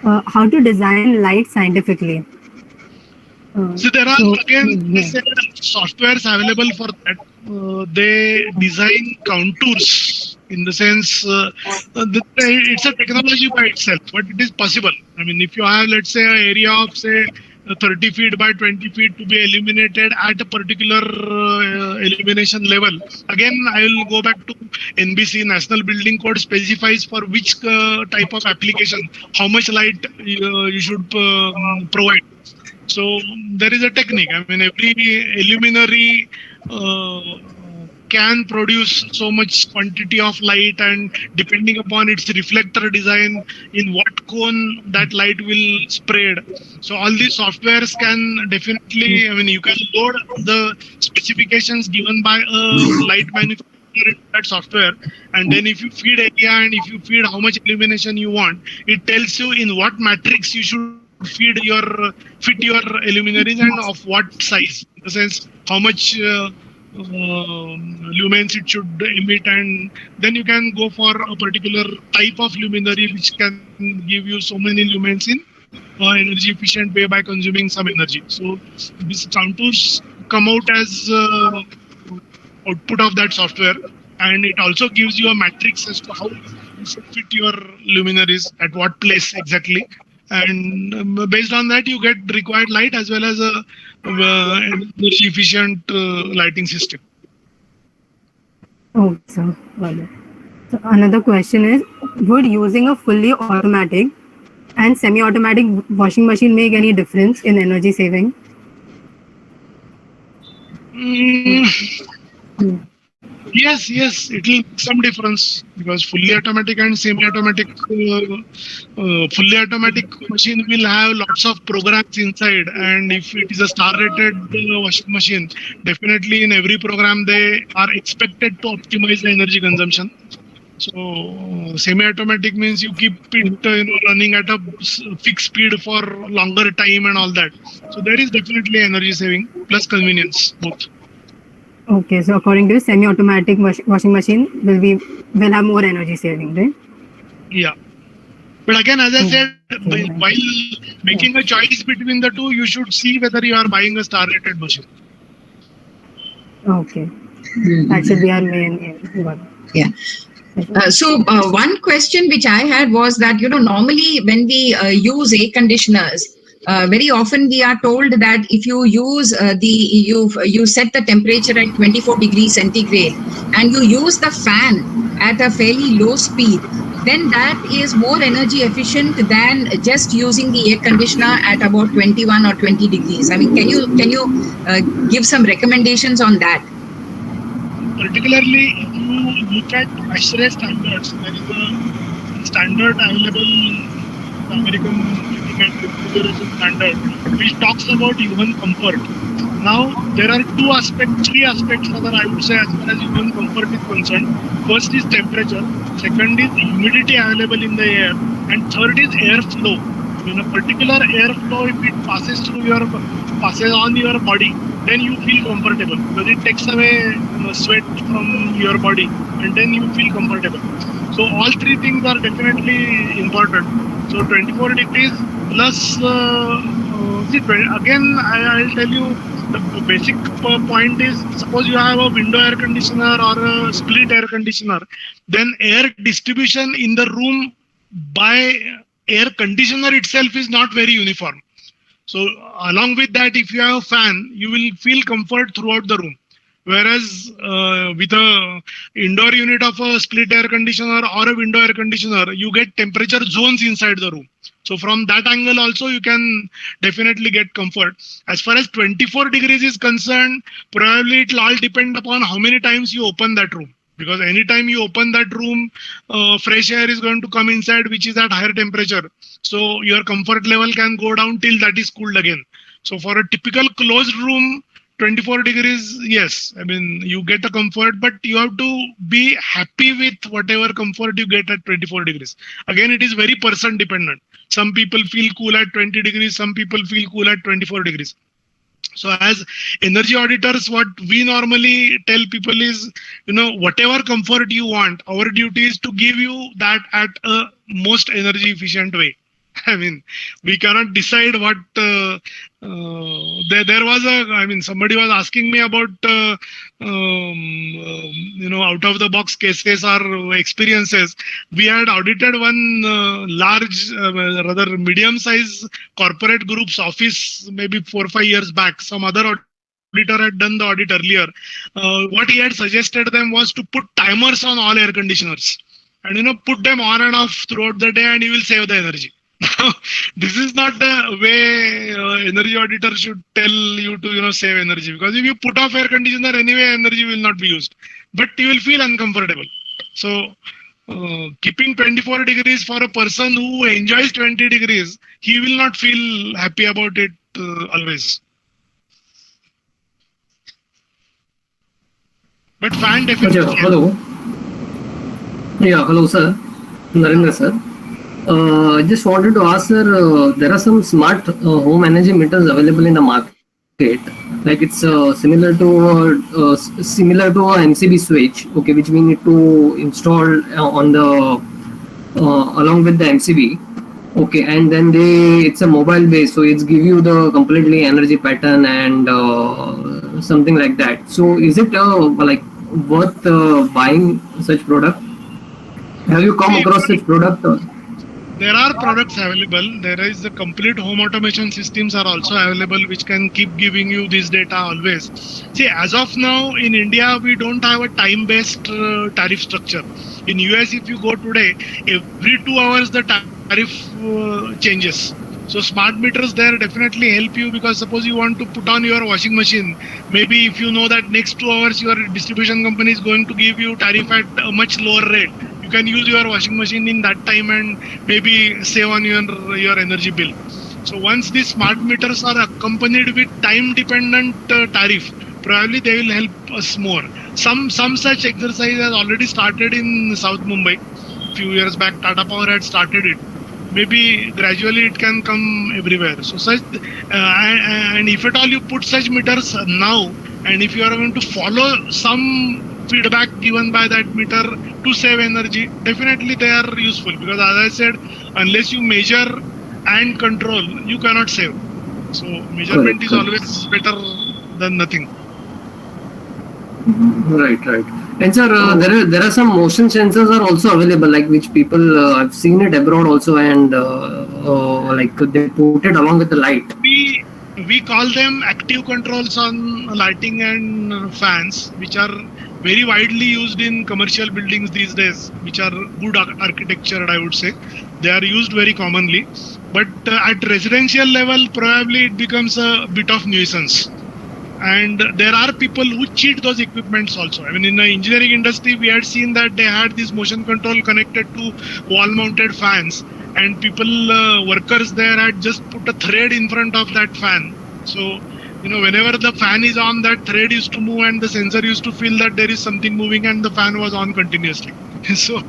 how to design light scientifically. So there are softwares available for that. They design contours in the sense it's a technology by itself, but it is possible. I mean, if you have, let's say, an area of say 30 feet by 20 feet to be illuminated at a particular illumination level. Again, I will go back to NBC, National Building Code specifies for which type of application, how much light you should provide. So there is a technique. I mean, every luminary can produce so much quantity of light, and depending upon its reflector design, in what cone that light will spread. So all these softwares can definitely, I mean, you can load the specifications given by a light manufacturer in that software, and then if you feed area and if you feed how much illumination you want, it tells you in what matrix you should fit your luminaries and of what size, in the sense how much lumens it should emit, and then you can go for a particular type of luminary which can give you so many lumens in energy efficient way by consuming some energy. So these contours come out as output of that software, and it also gives you a matrix as to how you should fit your luminaries at what place exactly. And based on that, you get required light as well as a energy efficient lighting system. Oh, so, got it. So another question is, would using a fully automatic and semi-automatic washing machine make any difference in energy saving? Yes, it will make some difference, because fully automatic and semi-automatic, fully automatic machine will have lots of programs inside, and if it is a star-rated washing machine, definitely in every program they are expected to optimize the energy consumption. So semi-automatic means you keep it running at a fixed speed for longer time and all that. So there is definitely energy saving plus convenience both. Okay, so according to you, semi-automatic washing machine will have more energy saving, right? Yeah. But again, as I said, while making a choice between the two, you should see whether you are buying a star-rated machine. Okay. That should be our main aim. Yeah. So one question which I had was that, normally when we use air conditioners, very often we are told that if you use you set the temperature at 24 degrees centigrade and you use the fan at a fairly low speed, then that is more energy efficient than just using the air conditioner at about 21 or 20 degrees. I mean, can you give some recommendations on that? Particularly, if you look at ASHRAE standards, there is a standard available, the American refrigeration standard, which talks about human comfort. Now, there are three aspects rather, I would say, as far as human comfort is concerned. First is temperature, second is humidity available in the air, and third is airflow. In a particular airflow, if it passes on your body, then you feel comfortable, because it takes away sweat from your body, and then you feel comfortable. So all three things are definitely important. So 24 degrees plus See, again, I'll tell you the basic point is, suppose you have a window air conditioner or a split air conditioner, then air distribution in the room by air conditioner itself is not very uniform. So along with that, if you have a fan, you will feel comfort throughout the room. Whereas with a indoor unit of a split air conditioner or a window air conditioner, you get temperature zones inside the room. So from that angle also, you can definitely get comfort. As far as 24 degrees is concerned, probably it will all depend upon how many times you open that room. Because anytime you open that room, fresh air is going to come inside, which is at higher temperature. So your comfort level can go down till that is cooled again. So for a typical closed room, 24 degrees, yes, I mean, you get a comfort, but you have to be happy with whatever comfort you get at 24 degrees. Again, it is very person dependent. Some people feel cool at 20 degrees, some people feel cool at 24 degrees. So as energy auditors, what we normally tell people is, whatever comfort you want, our duty is to give you that at a most energy efficient way. I mean, we cannot decide what there was somebody was asking me about out of the box cases or experiences. We had audited one large, rather medium size corporate group's office maybe 4 or 5 years back. Some other auditor had done the audit earlier. What he had suggested them was to put timers on all air conditioners and put them on and off throughout the day, and you will save the energy. This is not the way energy auditor should tell you to save energy, because if you put off air conditioner anyway, energy will not be used, but you will feel uncomfortable. So keeping 24 degrees for a person who enjoys 20 degrees, he will not feel happy about it always. But fan definitely. Hello. Yeah, hello sir. Narendra sir. Just wanted to ask, sir, there are some smart home energy meters available in the market. Like it's similar to a MCB switch, okay, which we need to install on the along with the MCB, okay, and then it's a mobile base, so it's give you the completely energy pattern and something like that. So is it like worth buying such product? Have you come across such product? There are products available. There is the complete home automation systems are also available, which can keep giving you this data always. See, as of now in India, we don't have a time-based tariff structure. In US, if you go today, every 2 hours the tariff changes. So smart meters there definitely help you, because suppose you want to put on your washing machine, maybe if you know that next 2 hours your distribution company is going to give you tariff at a much lower rate, you can use your washing machine in that time and maybe save on your energy bill. So once these smart meters are accompanied with time dependent tariff, probably they will help us more. Some such exercise has already started in South Mumbai. A few years back, Tata Power had started it. Maybe gradually it can come everywhere. So such, and if at all you put such meters now, and if you are going to follow some feedback given by that meter to save energy, definitely they are useful, because as I said, unless you measure and control, you cannot save. So measurement is always better than nothing. Right. And sir, there are some motion sensors are also available, like which people I've seen it abroad also, and like they put it along with the light. We call them active controls on lighting and fans, which are very widely used in commercial buildings these days, which are good architecture, I would say. They are used very commonly, but at residential level, probably it becomes a bit of nuisance. And there are people who cheat those equipments also. I mean, in the engineering industry, we had seen that they had this motion control connected to wall-mounted fans, and people, workers there had just put a thread in front of that fan. So, whenever the fan is on, that thread used to move, and the sensor used to feel that there is something moving, and the fan was on continuously. So,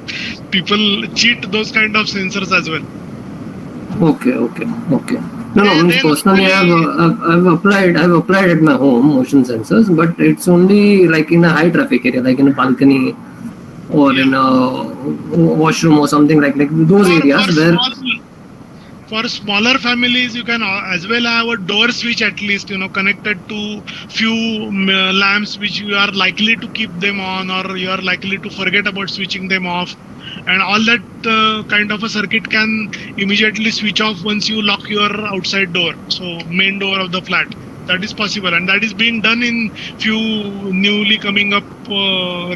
people cheat those kind of sensors as well. Okay. No, personally I've applied at my home motion sensors, but it's only like in a high traffic area, like in a balcony or in a washroom or something like those areas where. For smaller families, you can as well have a door switch at least, connected to few lamps which you are likely to keep them on, or you are likely to forget about switching them off. And all that kind of a circuit can immediately switch off once you lock your outside door, so main door of the flat. That is possible, and that is being done in few newly coming up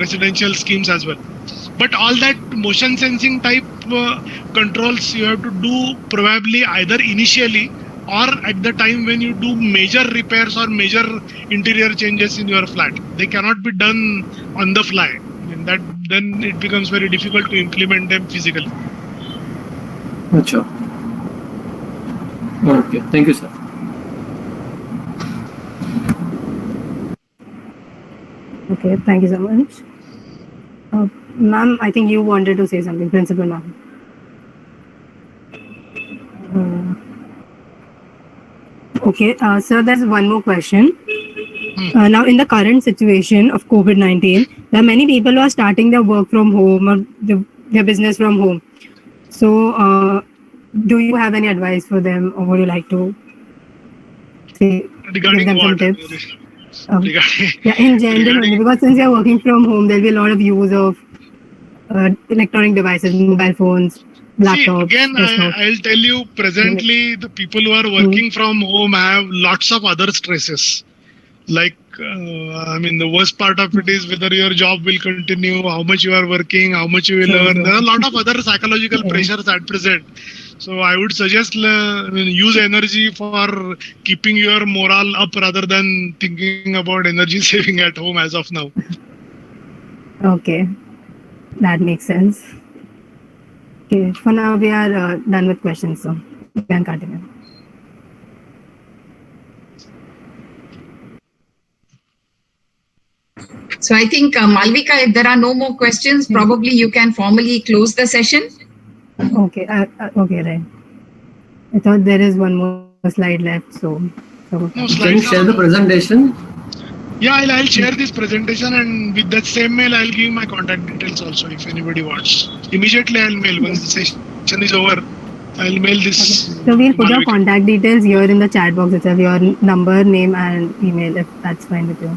residential schemes as well. But all that motion sensing type controls you have to do probably either initially or at the time when you do major repairs or major interior changes in your flat. They cannot be done on the fly. Then it becomes very difficult to implement them physically. Achha. Okay, thank you, sir. Okay, thank you so much. Ma'am, I think you wanted to say something, Principal ma'am. Okay, sir, there's one more question. Now, in the current situation of COVID-19, there are many people who are starting their work from home or their business from home. So, do you have any advice for them, or would you like to say, Regarding give them some what? tips? Regarding, Yeah, in general, because since you're working from home, there'll be a lot of use of electronic devices, mobile phones, laptops. See, again, I'll tell you, presently, the people who are working from home have lots of other stresses. Like, the worst part of it is whether your job will continue, how much you are working, how much you will earn. There are a lot of other psychological pressures at present. So I would suggest use energy for keeping your morale up rather than thinking about energy saving at home as of now. Okay, that makes sense. Okay, for now we are done with questions, so you can continue. So I think, Malvika, if there are no more questions, probably you can formally close the session. Okay, okay, right. I thought there is one more slide left, so. No Can you slides. share the presentation? Yeah, I'll share this presentation, and with that same mail, I'll give my contact details also if anybody wants. Immediately, I'll mail once the session is over. I'll mail this. So we'll put your Malvika. contact details here in the chat box itself, your number, name, and email, if that's fine with you.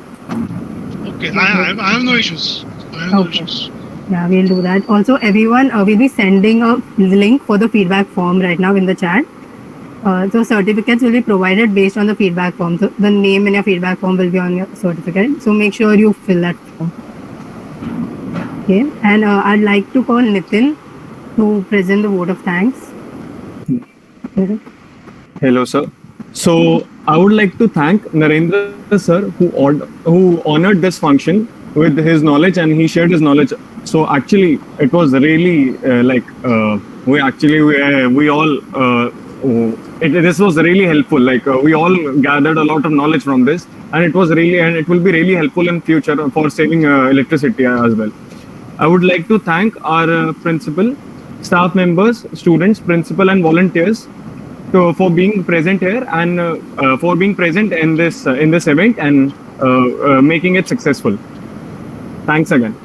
Okay, I have no issues. I have no Okay. issues. Yeah, we'll do that. Also, everyone, we'll be sending a link for the feedback form right now in the chat. So certificates will be provided based on the feedback form. So the name in your feedback form will be on your certificate. So make sure you fill that form. Okay, and I'd like to call Nitin to present the vote of thanks. Okay. Hello, sir. So I would like to thank Narendra sir who honored this function with his knowledge, and he shared his knowledge. So actually, it was really this was really helpful. We all gathered a lot of knowledge from this, and it will be really helpful in future for saving electricity as well. I would like to thank our principal, staff members, students, principal, and volunteers for being present here and for being present in this event and making it successful. Thanks again.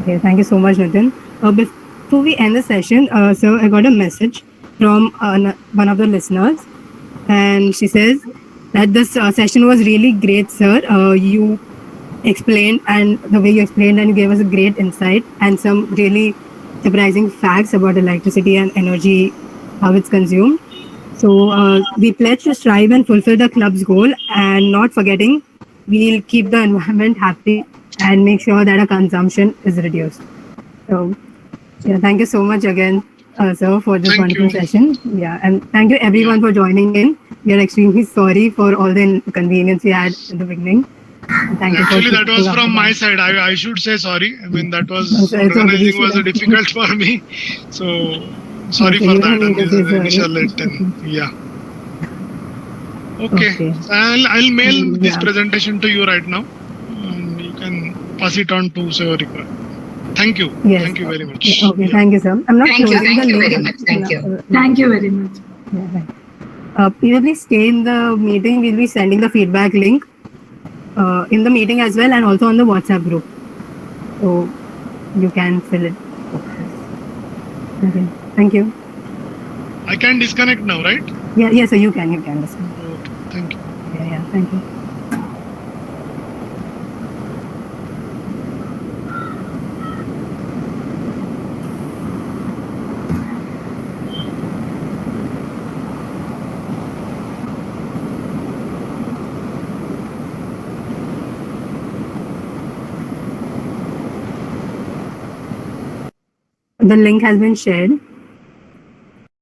Okay, thank you so much, Nitin. Before we end the session, so I got a message from one of the listeners, and she says that this session was really great, sir. You explained, and the way you explained, and you gave us a great insight and some really surprising facts about electricity and energy, how it's consumed. So we pledge to strive and fulfill the club's goal, and not forgetting, we'll keep the environment happy and make sure that our consumption is reduced. So, yeah, thank you so much again, sir, for this wonderful session. Yeah, and thank you everyone for joining in. We are extremely sorry for all the inconvenience we had in the beginning. Thank you. Actually, that was from my side. I should say sorry. That was organizing was difficult for me. So sorry for that. Initial yeah. Okay. I'll mail this presentation to you right now, and you can pass it on to Savarika. Thank you. Yes. Thank you very much. Okay, thank you, sir. I'm not Thank you. closing Thank the you link. very much. Thank you. Thank you very much. Yeah, right. Please stay in the meeting. We'll be sending the feedback link in the meeting as well, and also on the WhatsApp group. So you can fill it. Okay. Thank you. I can disconnect now, right? Yeah, yes, sir, you can listen. Okay, thank you. Yeah, thank you. The link has been shared.